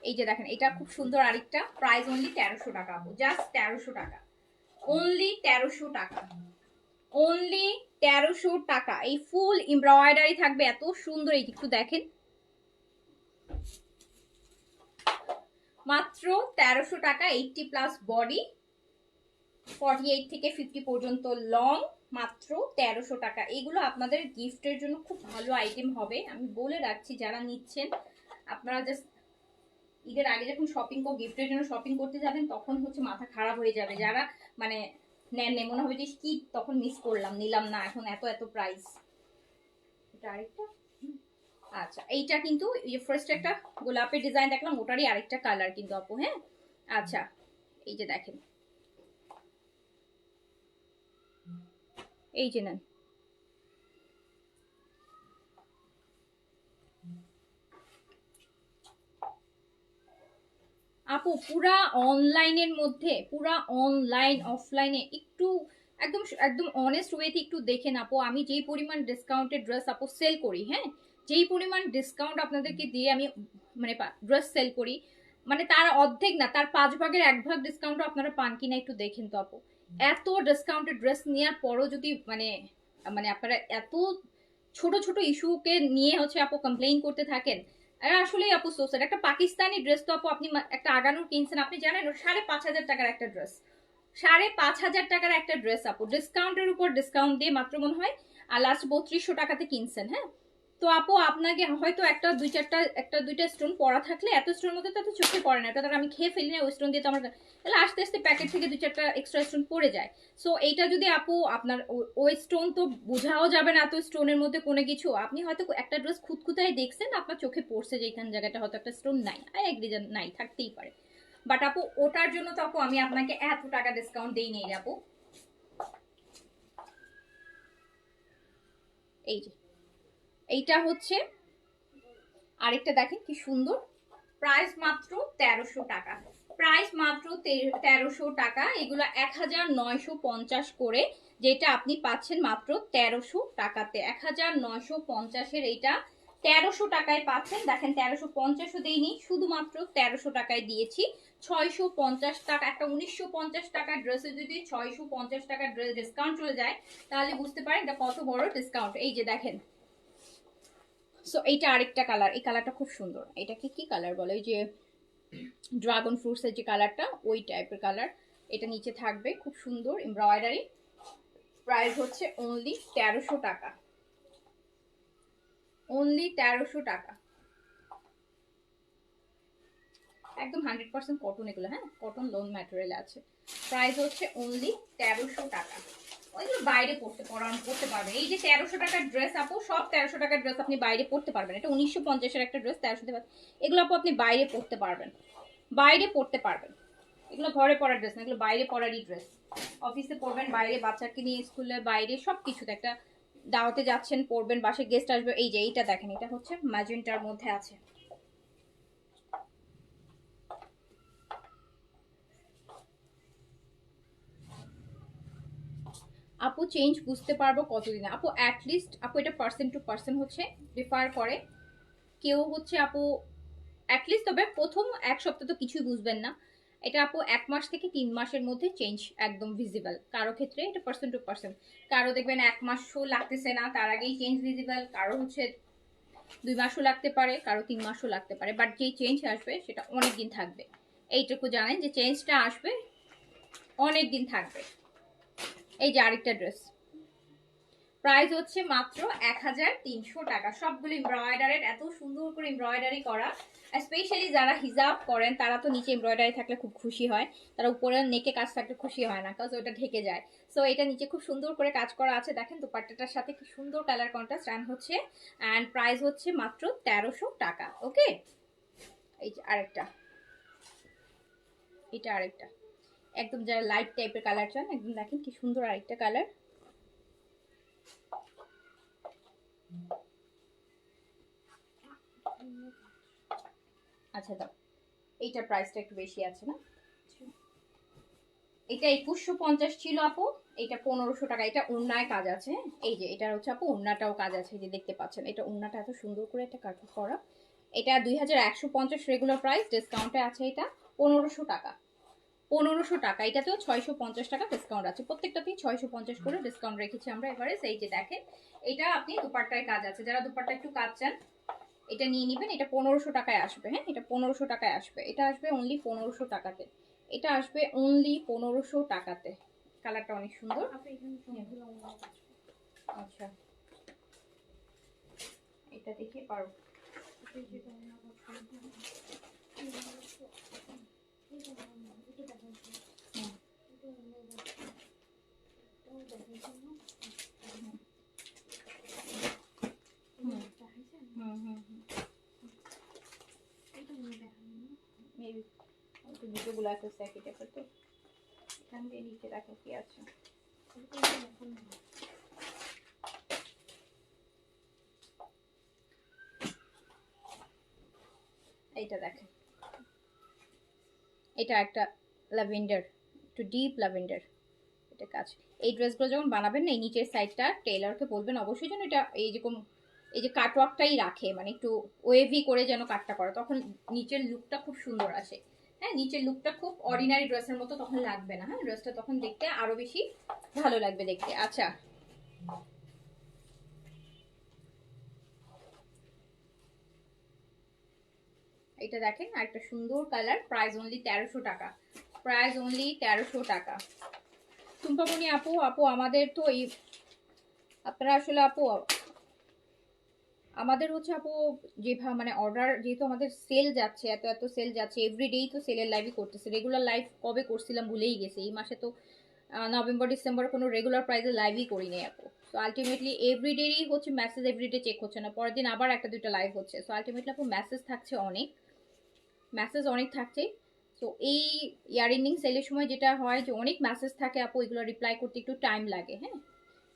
এই যে দেখেন, এটা খুব সুন্দর আরেকটা। প্রাইস অনলি 1300 টাকা আপু, জাস্ট 1300 টাকা, অনলি 1300 টাকা, অনলি 1300 টাকা। এই ফুল এমব্রয়ডারি থাকবে এত সুন্দর, এই একটু দেখেন, মাত্র 1300 টাকা। 80+ বডি, 48 থেকে 50 পর্যন্ত লং, মাত্র 1300 টাকা। এগুলো আপনাদের গিফটের জন্য খুব ভালো আইটেম হবে, আমি বলে রাখছি। যারা নিচ্ছেন আপনারা জাস্ট ঈদের আগে যখন শপিং গিফটের জন্য শপিং করতে যাবেন তখন হচ্ছে মাথা খারাপ হয়ে যাবে। যারা মানে নেন মনে হবে যে কি তখন মিস করলাম, নিলাম না, এখন এত এত প্রাইস। এটা আরেকটা, আচ্ছা এইটা কিন্তু এই যে ফার্স্ট একটা গোলাপের ডিজাইন দেখলাম, ওটারই আরেকটা কালার কিন্তু আপু। হ্যাঁ আচ্ছা, এই যে দেখেন, এই যে নেন, আপু পুরা অনলাইনের মধ্যে, পুরা অনলাইন অফলাইনে একটু একদম একদম অনেস্ট ওয়েতে একটু দেখেন আপু, আমি যেই পরিমাণ ডিসকাউন্টেড ড্রেস আপু সেল করি, হ্যাঁ যেই পরিমাণ ডিসকাউন্ট আপনাদেরকে দিয়ে আমি মানে ড্রেস সেল করি, মানে তার অর্ধেক না, তার 5 ভাগের 1 ভাগ ডিসকাউন্ট আপনারা পান কিনা একটু দেখেন তো আপু। এত ডিসকাউন্টেড ড্রেস নেওয়ার পরও যদি মানে মানে আপনারা এত ছোট ছোট ইস্যুকে নিয়ে হচ্ছে আপু কমপ্লেইন করতে থাকেন, আসলেই আপু সোসার একটা পাকিস্তানি ড্রেস তো আপু আপনি একটা আগানোর কিনছেন, আপনি জানেন 5,500 টাকার একটা ড্রেস, 5,500 টাকার একটা ড্রেস আপু ডিসকাউন্টের উপর ডিসকাউন্ট দিয়ে মাত্র মনে হয় আর লাস্ট 3200 টাকাতে কিনছেন। হ্যাঁ, তো আপু আপনাকে হয়তো একটা দুইটা স্টোন পরা থাকলে এত স্টোন মধ্যে তো এত চোখে পড়ে না, এটা তো আমি খেয়ে ফেলি না ওই স্টোন দিয়ে, তো আমার তাহলে আস্তে আস্তে প্যাকেট থেকে 2-4টা এক্সট্রা স্টোন পড়ে যায়। সো এইটা যদি আপু আপনার ওই স্টোন তো বোঝাও যাবে না এত স্টোনের মধ্যে কোনো কিছু, আপনি হয়তো একটা ড্রেস খুঁতখুতায় দেখছেন আপনার চোখে পড়ছে যে এখান জায়গাটা হয়তো একটা স্টোন নাই, আই এগ্রি নাই, থাকতেই পারে, বাট আপু ওটার জন্য তো আপু আমি আপনাকে এত টাকা ডিসকাউন্ট দেই নেই আপু। এই যে এইটা হচ্ছে আরেকটা দেখেন কি সুন্দর, প্রাইস মাত্র 1300 টাকা, প্রাইস মাত্র 1300 টাকা, এগুলো 1950 করে, যেটা আপনি পাচ্ছেন মাত্র 1300 টাকাতে, 1950-এর এইটা 1300 টাকায় পাচ্ছেন। দেখেন 1350ও দেইনি, শুধুমাত্র 1300 টাকায় দিয়েছি। 650 টাকা, একটা 1950 টাকার ড্রেসে যদি 650 টাকার ড্রেস ডিসকাউন্ট চলে যায় তাহলে বুঝতে পারেন এটা কত বড় ডিসকাউন্ট। এই যে দেখেন, সো এইটা আরেকটা কালার, এই কালারটা খুব সুন্দর, এটাকে কি কালার বলে, ওই যে ড্রাগন ফ্রুটসের যে কালারটা ওই টাইপের কালার, এটা নিচে থাকবে খুব সুন্দর এমব্রয়ডারি, প্রাইস হচ্ছে অনলি 1300 টাকা, অনলি 1300 টাকা, একদম 100% কটন এগুলো, হ্যাঁ কটন লোন ম্যাটেরিয়াল আছে, প্রাইস হচ্ছে অনলি 1300 টাকা। ওইগুলো বাইরে পড়তে পারবেন, এই যে 1300 টাকার ড্রেস আপু, সব 1300 টাকার ড্রেস আপনি বাইরে পড়তে পারবেন, এটা 1950-এর একটা ড্রেস 1300 টাকা, এগুলো আপু আপনি বাইরে পড়তে পারবেন, বাইরে পড়তে পারবেন, এগুলো ঘরে পরার ড্রেস না, এগুলো বাইরে পরারই ড্রেস, অফিসে পরবেন, বাইরে বাচ্চাকে নিয়ে স্কুলে বাইরে সব কিছুতে, একটা দাওয়াতে যাচ্ছেন পরবেন, বাসায় গেস্ট আসবে। এই যে এইটা দেখেন, এটা হচ্ছে ম্যাজেন্টার মধ্যে আছে, আপু চেঞ্জ বুঝতে পারবো কতদিনে আপু, অ্যাটলিস্ট আপু এটা পার্সন টু পার্সন হচ্ছে ডিফার করে, কেউ হচ্ছে আপু অ্যাটলিস্ট, তবে প্রথম এক সপ্তাহ তো কিছুই বুঝবেন না, এটা আপু 1 মাস থেকে 3 মাসের মধ্যে চেঞ্জ একদম ভিজিবল, কারো ক্ষেত্রে এটা পার্সন টু পার্সন, কারো দেখবেন 1 মাসও লাগতেছে না তার আগেই চেঞ্জ ভিজিবল, কারো হচ্ছে 2 মাসও লাগতে পারে, কারো 3 মাসও লাগতে পারে, বাট যেই চেঞ্জ আসবে সেটা অনেক দিন থাকবে, এইটুকু জানেন যে চেঞ্জটা আসবে অনেক দিন থাকবে। এই যে আরেকটা ড্রেস, প্রাইস হচ্ছে মাত্র 1300 টাকা, সবগুলো এমব্রয়ডারির, এত সুন্দর করে এমব্রয়ডারি করা, স্পেশালি যারা হিজাব করেন তারা তো নিচে এমব্রয়ডারি থাকলে খুব খুশি হয়, তারা উপরে নেকে কাজ থাকলে খুশি হয় না, কাজ ওটা ঢেকে যায়। সো এটা নিচে খুব সুন্দর করে কাজ করা আছে, দেখেন দুপাট্টাটার সাথে কি সুন্দর কালার কন্ট্রাস্ট হচ্ছে, অ্যান্ড প্রাইস হচ্ছে মাত্র 1300 টাকা। ওকে, এই যে আরেকটা, এটা আরেকটা একদম যারা লাইট টাইপের কালার চান, একদম দেখেন কি সুন্দর আরেকটা কালার, আচ্ছা দাও, এইটার প্রাইসটা একটু বেশি আছে না, এটা 2150 ছিল আপু, এটা 1500 টাকা, এটা ওন্নায় কাজ আছে, এই যে এটা হচ্ছে আপু ওন্নাটাও কাজ আছে, যে দেখতে পাচ্ছেন এটা ওন্নাটা এত সুন্দর করে একটা কাট করা, এটা 2150 রেগুলার প্রাইস, ডিসকাউন্টে আছে এটা 1500 টাকা, 1500 টাকা, এটাতেও 650 টাকা ডিসকাউন্ট আছে, প্রত্যেকটাতেই 650 করে ডিসকাউন্ট রেখেছি আমরা এবারে। এই যে দেখেন, এটা আপনি দুপাট্টায় কাজ আছে, যারা দুপাট্টা একটু কাজ চান এটা নিয়ে নেবেন, এটা 1500 টাকায় আসবে, হ্যাঁ এটা 1500 টাকায় আসবে, এটা আসবে অনলি 1500 টাকাতে, এটা আসবে অনলি 1500 টাকাতে, কালারটা অনেক সুন্দর। আচ্ছা এটা দেখে পারো, দুটোগুলো আছে একই টাইপের, তো এখান দিয়ে নিচে দেখো কি আছে, এইটা দেখেন, এটা একটা ল্যাভেন্ডার, একটু ডিপ ল্যাভেন্ডার, এটা কাজ, এই ড্রেসগুলো যখন বানাবেন না এই নিচের সাইডটা টেইলরকে বলবেন অবশ্যই যেন এটা এই যে কাটওয়ার্কটাই রাখে, মানে একটু ওয়েভি করে যেন কাটটা করে, তখন নিচের লুকটা খুব সুন্দর আসে, হ্যাঁ নিচের লুকটা খুব অর্ডিনারি ড্রেসের মতো তখন লাগবে না, হ্যাঁ ড্রেসটা তখন দেখতে আরো বেশি ভালো লাগবে দেখতে। আচ্ছা এটা দেখেন আরেকটা সুন্দর কালার, প্রাইস অনলি 1300 টাকা, প্রাইস অনলি 1300 টাকা। টুম্পামণি আপু, আপু আমাদের তো এই আপনারা আসলে আপু আমাদের হচ্ছে আপু যেভাবে মানে অর্ডার যেহেতু আমাদের সেল যাচ্ছে, এত এত সেল যাচ্ছে, এভরিডেই তো সেলের লাইভই করতেছে। রেগুলার লাইভ কবে করছিলাম ভুলেই গেছি, এই মাসে তো নভেম্বর ডিসেম্বর কোনো রেগুলার প্রাইসে লাইভই করি নাই আপু। সো আলটিমেটলি এভরিডেই হচ্ছে মেসেজ, এভরিডে চেক হচ্ছে না, পরের দিন আবার একটা দুইটা লাইভ হচ্ছে। সো আলটিমেটলি আপু মেসেজ থাকছে অনেক, মেসেজ অনেক থাকছে। সো এই ইয়ার এন্ডিং সেলের সময় যেটা হয় যে অনেক মেসেজ থাকে আপু, এগুলো রিপ্লাই করতে একটু টাইম লাগে। হ্যাঁ,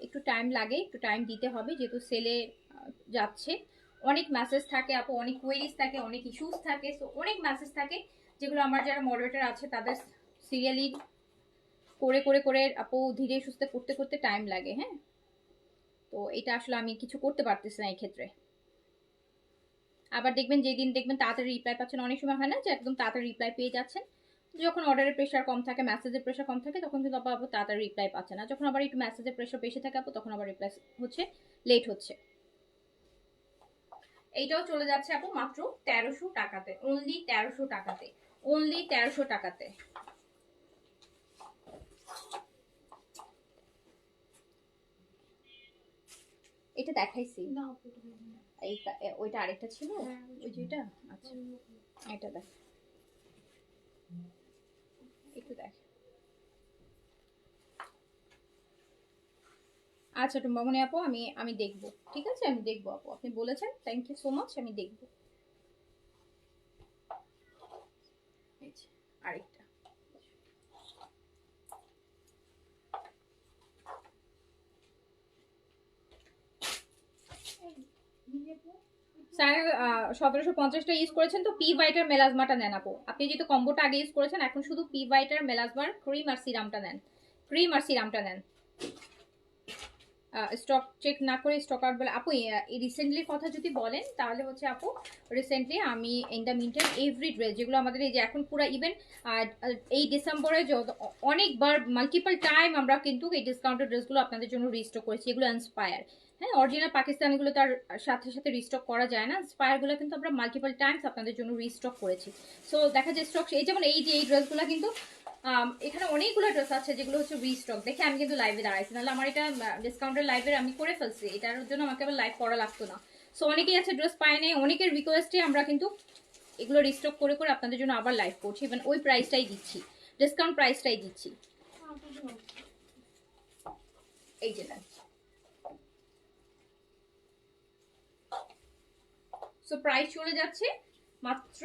একটু টাইম লাগে, একটু টাইম দিতে হবে যেহেতু সেলে যাচ্ছে। অনেক মেসেজ থাকে আপু, অনেক কোয়েরিজ থাকে, অনেক ইস্যুস থাকে। সো অনেক মেসেজ থাকে যেগুলো আমার যারা মডারেটর আছে তাদের সিরিয়ালি করে করে করে আপু ধীরে সুস্থে করতে করতে টাইম লাগে। হ্যাঁ, তো এটা আসলে আমি কিছু করতে পারতেছি না এই ক্ষেত্রে। আবার দেখবেন যেদিন দেখবেন তাড়াতাড়ি রিপ্লাই পাচ্ছেন, অনেক সময় হয় না যে একদম তাড়াতাড়ি রিপ্লাই পেয়ে যাচ্ছেন, যখন অর্ডারের প্রেশার কম থাকে, মেসেজের প্রেশার কম থাকে, তখন কিন্তু আপু তাড়াতাড়ি রিপ্লাই পাচ্ছে না। যখন আবার একটু মেসেজের প্রেশার বেশি থাকে আপু, তখন আবার রিপ্লাই হচ্ছে লেট হচ্ছে। এইটাও চলে যাচ্ছে আপু মাত্র 1300 টাকাতে, অনলি 1300 টাকাতে, অনলি 1300 টাকাতে। এটা দেখাইছি না এই ওইটা আরেকটা ছিল, ওই যেটা আচ্ছা এটা দেখ, একটু দেখ। আচ্ছা টুম্বামনি আপু, আমি আমি দেখবো, ঠিক আছে আমি দেখবো আপু, আপনি বলেছেন, থ্যাংক ইউ সো মাচ, আমি দেখবো। আরেকটা স্যার 1750টা ইউজ করেছেন তো পি ভাইটার মেলাজমাটা নেন আপু। আপনি যেহেতু কম্বোটা আগে ইউজ করেছেন, এখন শুধু পি ভাইটার মেলাজমার ক্রিম আর সিরামটা নেন, ক্রিম আর সিরামটা নেন। স্টক চেক না করে স্টক আউট বলে আপু, রিসেন্টলি কথা যদি বলেন তাহলে হচ্ছে আপু রিসেন্টলি আমি in the meantime every dress যেগুলো আমাদের এই যে এখন পুরো ইভেন এই ডিসেম্বরে অনেকবার মাল্টিপল টাইম আমরা কিন্তু এই ডিসকাউন্টেড ড্রেসগুলো আপনাদের জন্য রিস্টক করেছি। এগুলো ইন্সপায়ার, হ্যাঁ অরিজিনাল পাকিস্তানিগুলো তার সাথে সাথে রিস্টক করা যায় না, ইন্সপায়ারগুলো কিন্তু আমরা মাল্টিপল টাইমস আপনাদের জন্য রিস্টক করেছি। সো দেখা যায় স্টক এই যেমন এই যে এই ড্রেসগুলো কিন্তু এখানে অনেকগুলো ড্রেস আছে যেগুলো হচ্ছে রিস্টক দেখে আমি কিন্তু লাইভে দাঁড়াইছি, নাহলে আমার এটা ডিসকাউন্টের লাইভের আমি করে ফেলছি, এটার জন্য আমাকে আবার লাইভ করা লাগতো না। সো অনেকেই আছে ড্রেস পায় নাই, অনেকের রিকোয়েস্টে আমরা কিন্তু এগুলো রিস্টক করে করে আপনাদের জন্য আবার লাইভ করছি, ইভেন ওই প্রাইসটাই দিচ্ছি, ডিসকাউন্ট প্রাইসটাই দিচ্ছি। এই যে দেন, সো প্রাইস চলে যাচ্ছে মাত্র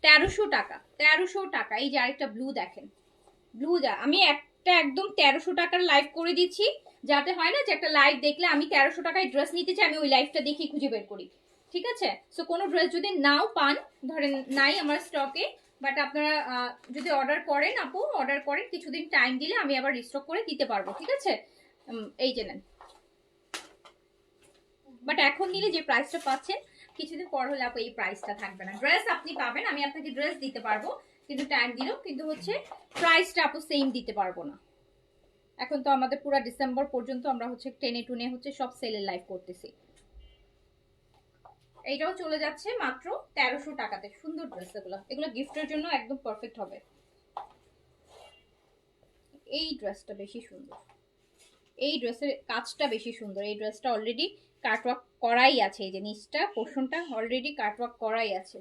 1300 টাকা, 1300 টাকা। এই যে আরেকটা ব্লু দেখেন, ব্লু যা আমি একটা একদম 1300 টাকার লাইভ করে দিচ্ছি, যাতে হয় না যে একটা লাইভ দেখলে আমি 1300 টাকায় ড্রেস নিতে চাই, আমি ওই লাইভটা দেখি খুঁজে বের করি, ঠিক আছে। সো কোনো ড্রেস যদি নাও পান, ধরেন নাই আমার স্টকে, বাট আপনারা যদি অর্ডার করেন আপু, অর্ডার করেন কিছুদিন টাইম দিলে আমি আবার রিস্টক করে দিতে পারবো, ঠিক আছে। এই যে নেন, বাট এখন নিলে যে প্রাইসটা পাচ্ছেন কিছুদিন পর হলে আপু এই প্রাইসটা থাকবে না। ড্রেস আপনি পাবেন, আমি আপনাকে ড্রেস দিতে পারবো, কিন্তু টাইম দিলেও কিন্তু হচ্ছে প্রাইসটা আপু সেম দিতে পারবো না। এখন তো আমাদের পুরো ডিসেম্বর পর্যন্ত আমরা হচ্ছে টেনে টুনে হচ্ছে সব সেলের লাইভ করতেছি। এইটাও চলে যাচ্ছে মাত্র 1300 টাকাতে, সুন্দর ড্রেস এগুলো, এগুলো গিফটের জন্য একদম পারফেক্ট হবে। এই ড্রেসটা বেশি সুন্দর, এই ড্রেসের কাজটা বেশি সুন্দর, এই ড্রেসটা অলরেডি কাটওয়ার্ক করাই আছে, এই যে নিচটা পোর্শনটা অলরেডি কাটওয়ার্ক করাই আছে।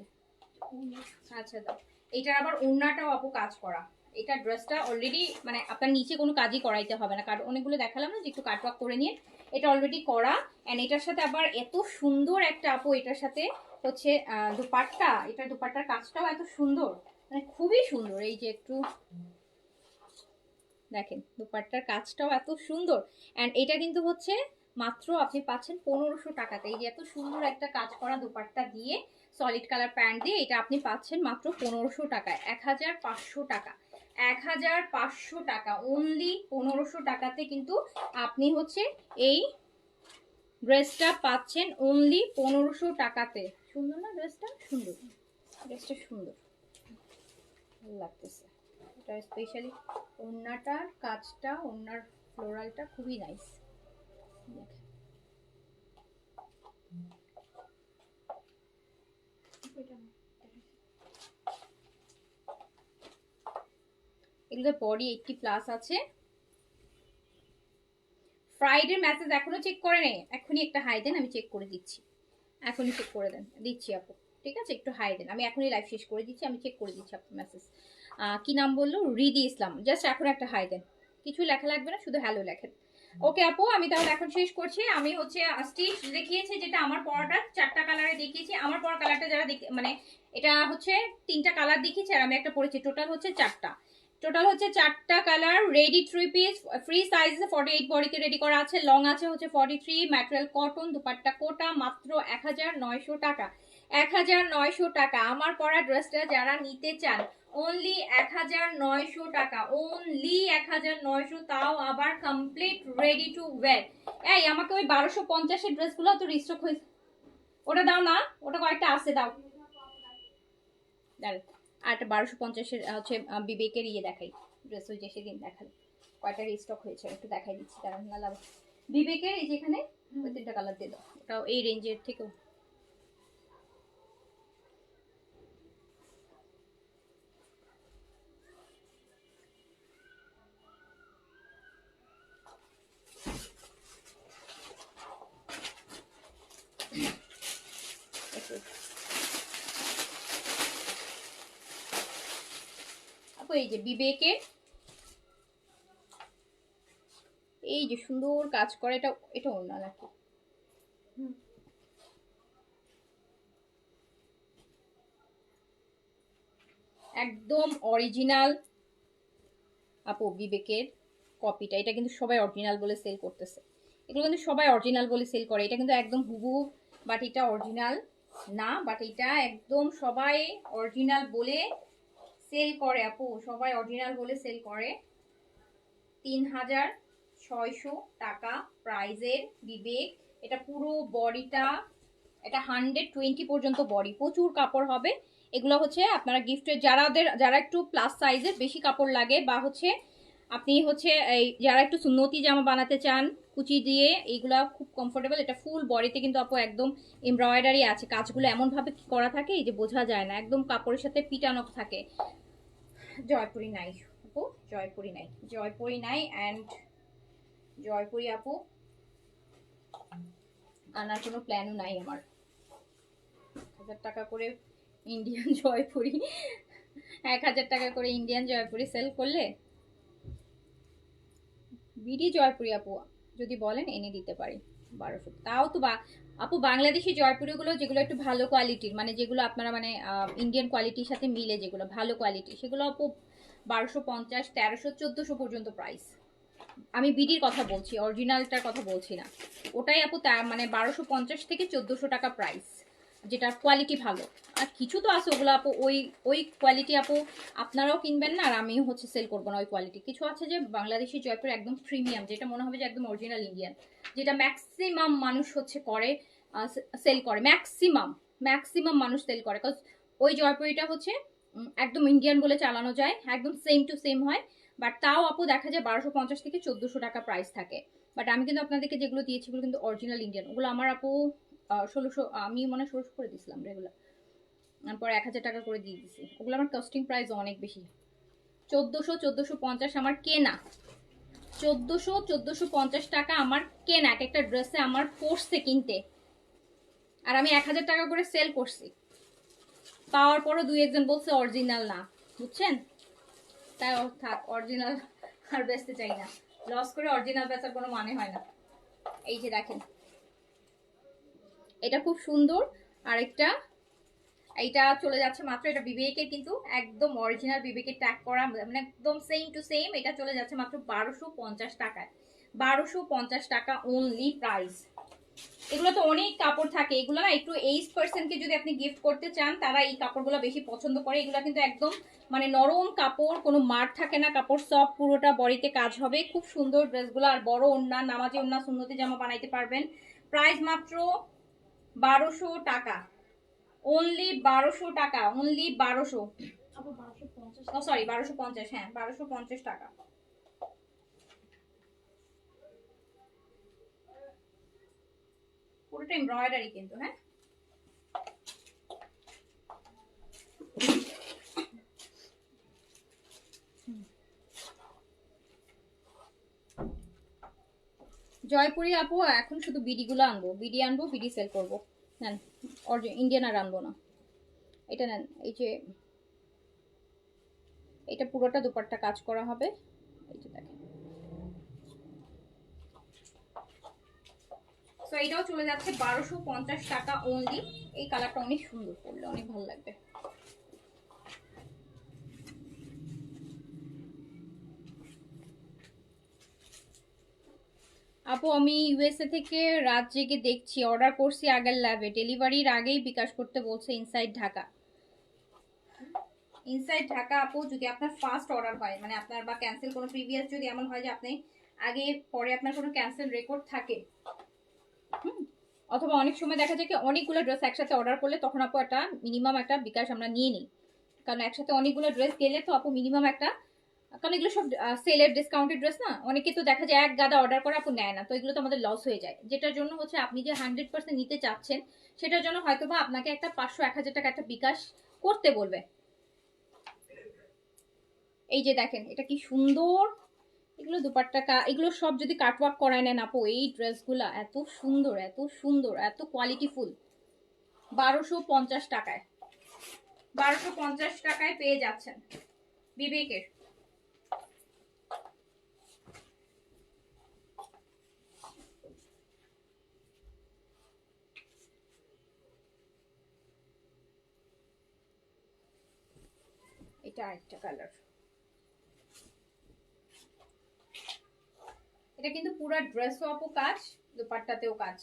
আচ্ছা দাও, এটার আবার ওড়নাটাও আপু কাজ করা, এটা ড্রেসটা অলরেডি মানে আপনার নিচে কোনো কাজই করাইতে হবে না, কারণ অনেকগুলো দেখালাম না যে একটু কাটওয়ার্ক করে নিয়ে, এটা অলরেডি করা। এন্ড এটার সাথে আবার এত সুন্দর একটা আপু, এটার সাথে হচ্ছে দুপাট্টা, এটা দুপাট্টার কাজটাও এত সুন্দর, মানে খুবই সুন্দর। এই যে একটু দেখেন দুপাট্টার কাজটাও এত সুন্দর, এন্ড এটা কিন্তু হচ্ছে মাত্র আপনি পাচ্ছেন 1500 টাকাতে। এই যে এত সুন্দর একটা কাজ করা দুপাট্টা দিয়ে সলিড কালার প্যান্ট দিয়ে এটা আপনি পাচ্ছেন মাত্র 1500 টাকায়, 1500 টাকা, 1500 টাকা, অনলি 1500 টাকাতে কিন্তু আপনি হচ্ছে এই ড্রেসটা পাচ্ছেন, অনলি 1500 টাকাতে। সুন্দর না ড্রেসটা? সুন্দর, ড্রেসটা সুন্দর, ভালো লাগতেছে। এটা স্পেশালি ওড়নাটার কাজটা, ওড়নার ফ্লোরালটা খুবই নাইস। ওইটা না। এগুলো বডি 80 প্লাস আছে। ফ্রাইডের মেসেজ এখনো চেক করে নেই, এখনই একটা হাই দেন, আমি চেক করে দিচ্ছি, এখনই চেক করে দেন, দিচ্ছি আপু, ঠিক আছে? একটু হাই দেন, আমি এখনই লাইভ শেষ করে দিচ্ছি, আমি চেক করে দিচ্ছি আপনার মেসেজ। কি নাম বললো? রিদি ইসলাম। জাস্ট এখন একটা হাই দেন, কিছু লেখা লাগবে না, শুধু হ্যালো লেখেন। ওকে আপু, আমি তাহলে এখন শেষ করছি। আমি হচ্ছে স্টিচ দেখিয়েছি, যেটা আমার পরাটা 4টা কালারে দেখিয়েছি। আমার পরা কালারটা যারা মানে এটা হচ্ছে 3টা কালার দেখিয়েছি, আর আমি একটা পরেছি, টোটাল হচ্ছে 4টা। টোটাল হচ্ছে 4টা colour, ready 3 piece, free size 48 বডিতে রেডি করা আছে, লং আছে হচ্ছে 43, ম্যাটেরিয়াল কটন, দুপাট্টা কোটা, মাত্র 1900 টাকা। 1900 টাকা আমার পরা ড্রেসটা যারা নিতে চান, অনলি 1900 টাকা, অনলি 1900, তাও আবার কমপ্লিট রেডি টু ওয়্যার। এই আমাকে ওই 1250 এর ড্রেসগুলো তো রিস্টক হয়েছে, ওটা দাও না, ওটা কয়েকটা আছে, দাও দাঁড়াও। আর একটা 1250-এর হচ্ছে বিবেকের ইয়ে দেখাই, ড্রেস ওই যে সেদিন দেখাল, কয়টা রিস্টক হয়েছে একটু দেখাই দিচ্ছি, দাঁড়ান না লাভ। বিবেকের এই যেখানে ওই 3টা কালার দিয়ে দাও, ওটাও এই রেঞ্জের থেকেও। আপু এই যে বিবেকের এই যে সুন্দর কাজ করে, এটা এটা অন্য নাকি? একদম অরিজিনাল আপু বিবেকের কপিটা, এটা কিন্তু সবাই অরিজিনাল বলে সেল করতেছে, এগুলো কিন্তু সবাই অরিজিনাল বলে সেল করে, এটা কিন্তু একদম হুবহু, বাট এটা অরিজিনাল না, বাট এটা একদম সবাই অরিজিনাল বলে সেল করে আপু, সবাই অরিজিনাল বলে সেল করে। 3600 টাকা প্রাইজের বিবেক, এটা পুরো বডিটা, এটা 120 পর্যন্ত বডি, প্রচুর কাপড় হবে। এগুলো হচ্ছে আপনারা গিফটের যারা একটু প্লাস সাইজের বেশি কাপড় লাগে, বা হচ্ছে আপনি হচ্ছে এই যারা একটু সুন্নতি জামা বানাতে চান কুচি দিয়ে, এইগুলা খুব কমফোর্টেবল। এটা ফুল বডিতে কিন্তু আপু একদম এমব্রয়ডারি আছে, কাজগুলো এমন ভাবে করা থাকে এই যে বোঝা যায় না, একদম কাপড়ের সাথে পিটানো থাকে। জয়পুরি নাই আপু, জয়পুরি নাই, জয়পুরি নাই, অ্যান্ড জয়পুরি আপু আনার কোনো প্ল্যানও নাই আমার। 1000 টাকা করে ইন্ডিয়ান জয়পুরি, 1000 টাকা করে ইন্ডিয়ান জয়পুরি সেল করলে বিডি জয়পুরি আপু যদি বলেন এনে দিতে পারি 1200, তাও তো আপু বাংলাদেশি জয়পুরিগুলো যেগুলো একটু ভালো কোয়ালিটির, মানে যেগুলো আপনারা মানে ইন্ডিয়ান কোয়ালিটির সাথে মিলে, যেগুলো ভালো কোয়ালিটি, সেগুলো আপু 1250, 1300, 1400 পর্যন্ত প্রাইস। আমি বিডির কথা বলছি, অরিজিনালটার কথা বলছি না, ওটাই আপু মানে 1250 থেকে 1400 টাকা প্রাইস, যেটার কোয়ালিটি ভালো। আর কিছু তো আছে ওগুলো আপু ওই ওই কোয়ালিটি আপু আপনারাও কিনবেন না, আর আমিও হচ্ছে সেল করবো না ওই কোয়ালিটি। কিছু আছে যে বাংলাদেশি জয়পুর একদম প্রিমিয়াম, যেটা মনে হবে যে একদম অরিজিনাল ইন্ডিয়ান, যেটা ম্যাক্সিমাম মানুষ হচ্ছে করে সেল করে, ম্যাক্সিমাম মানুষ সেল করে, বিকজ ওই জয়পুরিটা হচ্ছে একদম ইন্ডিয়ান বলে চালানো যায়, একদম সেম টু সেম হয়। বাট তাও আপু দেখা যায় 1250 থেকে 1400 টাকা প্রাইস থাকে। বাট আমি কিন্তু আপনাদেরকে যেগুলো দিয়েছি ওগুলো কিন্তু অরিজিনাল ইন্ডিয়ান, ওগুলো আমার আপু 1600, আমি মনে হয় 1600 করে দিয়েছিলাম রেগুলার, তারপর 1000 টাকা করে দিয়ে দিছি, ওগুলো আমার কস্টিং প্রাইস অনেক বেশি। 1400, 1450 আমার কেনা, 1400, 1450 টাকা আমার কেনা, এক একটা ড্রেসে আমার পড়ছে কিনতে, আর আমি 1000 টাকা করে সেল করছি, পাওয়ার পরও 2-1 জন বলছে অরিজিনাল না, বুঝছেন? তাই থাক, অরিজিনাল আর বেচতে চাই না, লস করে অরিজিনাল বেচার কোনো মানে হয় না। এই যে দেখেন এটা খুব সুন্দর, আরেকটা এইটা চলে যাচ্ছে মাত্র, এটা বিবেকের কিন্তু একদম অরিজিনাল বিবেকের ট্যাগ করা, মানে একদম সেম টু সেম, এটা চলে যাচ্ছে মাত্র 1250 টাকায়, 1250 টাকা অনলি প্রাইস। এগুলো তো অনেক কাপড় থাকে, এগুলো না একটু এইজ পার্সনকে যদি আপনি গিফট করতে চান তারা এই কাপড়গুলো বেশি পছন্দ করে। এগুলো কিন্তু একদম মানে নরম কাপড়, কোনো মার থাকে না, কাপড় সফট, পুরোটা বডিতে কাজ হবে, খুব সুন্দর ড্রেসগুলো। আর বড় ওন্না, নামাজি ওন্না, সুন্নতি জামা বানাইতে পারবেন। প্রাইস মাত্র 1200 টাকা, অনলি 1200 টাকা, অনলি 1200, ও সরি 1250, হ্যাঁ 1250 টাকা। পুরোটা এমব্রয়ডারি কিন্তু, হ্যাঁ জয়পুরি আপু এখন শুধু বিডিগুলো আনবো, বিডি আনবো, বিডি সেল করবো। নেন, ইন্ডিয়ান আর আনবো না। এটা নেন, এই যে এটা পুরোটা দুপাট্টা কাজ করা হবে। এই যে দেখেন, সো এটাও চলে যাচ্ছে 1250 টাকা অনলি। এই কালারটা অনেক সুন্দর, পরলে অনেক ভালো লাগবে। আপু আমি ইউএসএ থেকে রাত জেগে দেখছি, অর্ডার করছি আগের ল্যাবে, ডেলিভারির আগেই বিকাশ করতে বলছে ইনসাইড ঢাকা। ইনসাইড ঢাকা আপু যদি আপনার ফার্স্ট অর্ডার হয়, মানে আপনার বা ক্যান্সেল কোনো প্রিভিয়াস যদি এমন হয় যে আপনি আগে পরে আপনার কোনো ক্যান্সেল রেকর্ড থাকে, অথবা অনেক সময় দেখা যায় কি অনেকগুলো ড্রেস একসাথে অর্ডার করলে তখন আপু একটা মিনিমাম একটা বিকাশ আমরা নিয়ে নিই, কারণ একসাথে অনেকগুলো ড্রেস গেলে তো আপু মিনিমাম একটা, কারণ এগুলো সব সেলের ডিসকাউন্টেড ড্রেস না, অনেকে তো দেখা যায় এক গাদা অর্ডার করে আপু নেয় না, তো এগুলো তো আমাদের লস হয়ে যায়, যেটার জন্য হচ্ছে আপনি যে 100% নিতে চাচ্ছেন সেটার জন্য হয়তো বা আপনাকে একটা 500-1000 টাকা একটা বিকাশ করতে বলবে। এই যে দেখেন এটা কি সুন্দর, এগুলো দুপাট্টা, এগুলো সব যদি কাটওয়ার্ক করায় নেন আপু, এই ড্রেসগুলা এত সুন্দর, এত সুন্দর, এত কোয়ালিটিফুল। 1250 টাকায়, 1250 টাকায় পেয়ে যাচ্ছেন বিবেকের। এটা আরেকটা কালার, এটা কিন্তু পুরো ড্রেসও আপু কাজ, দুপাট্টাতেও কাজ।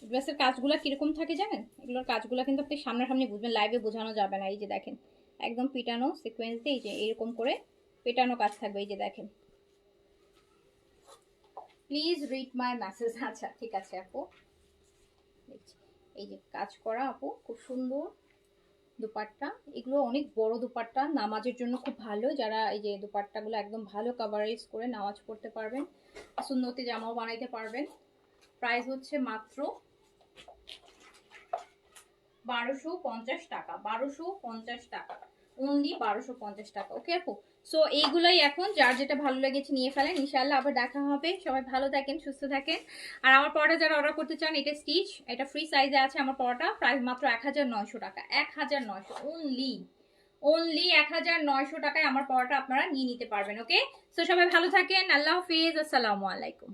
ড্রেসের কাজগুলো কিরকম থাকে জানেন, এগুলোর কাজগুলো কিন্তু আপনি সামনাসামনি বুঝবেন, লাইভে বোঝানো যাবে না। এই যে দেখেন একদম পিটানো সিকোয়েন্স দিয়ে, এই যে এরকম করে পেটানো কাজ থাকবে। এই যে দেখেন, প্লিজ রিড মাই মেসেজ। আচ্ছা ঠিক আছে আপু, এই যে কাজ করা আপু, খুব সুন্দর দুপাট্টা, এগুলো অনেক বড় দুপাট্টা, নামাজের জন্য খুব ভালো, যারা এই যে দুপাট্টাগুলো একদম ভালো কভারেজ করে নামাজ পড়তে পারবেন, সুন্নতি জামাও বানাইতে পারবেন। প্রাইস হচ্ছে মাত্র 1250 টাকা, 1250 টাকা অনলি, 1250 টাকা। ওকে আপু, সো এইগুলাই এখন যার যেটা ভালো লেগেছে নিয়ে ফেলেন, ইনশাআল্লাহ আবার দেখা হবে। সবাই ভালো থাকেন, সুস্থ থাকেন। আর আমার পড়াটা যারা অর্ডার করতে চান, এটা স্টিচ, এটা ফ্রি সাইজে আছে আমার পড়াটা, প্রাইস মাত্র 1900 টাকা, 1900 অনলি, অনলি 1900 টাকায় আমার পড়াটা আপনারা নিয়ে নিতে পারবেন। ওকে, সো সবাই ভালো থাকেন, আল্লাহ হাফিজ, আসসালামু আলাইকুম।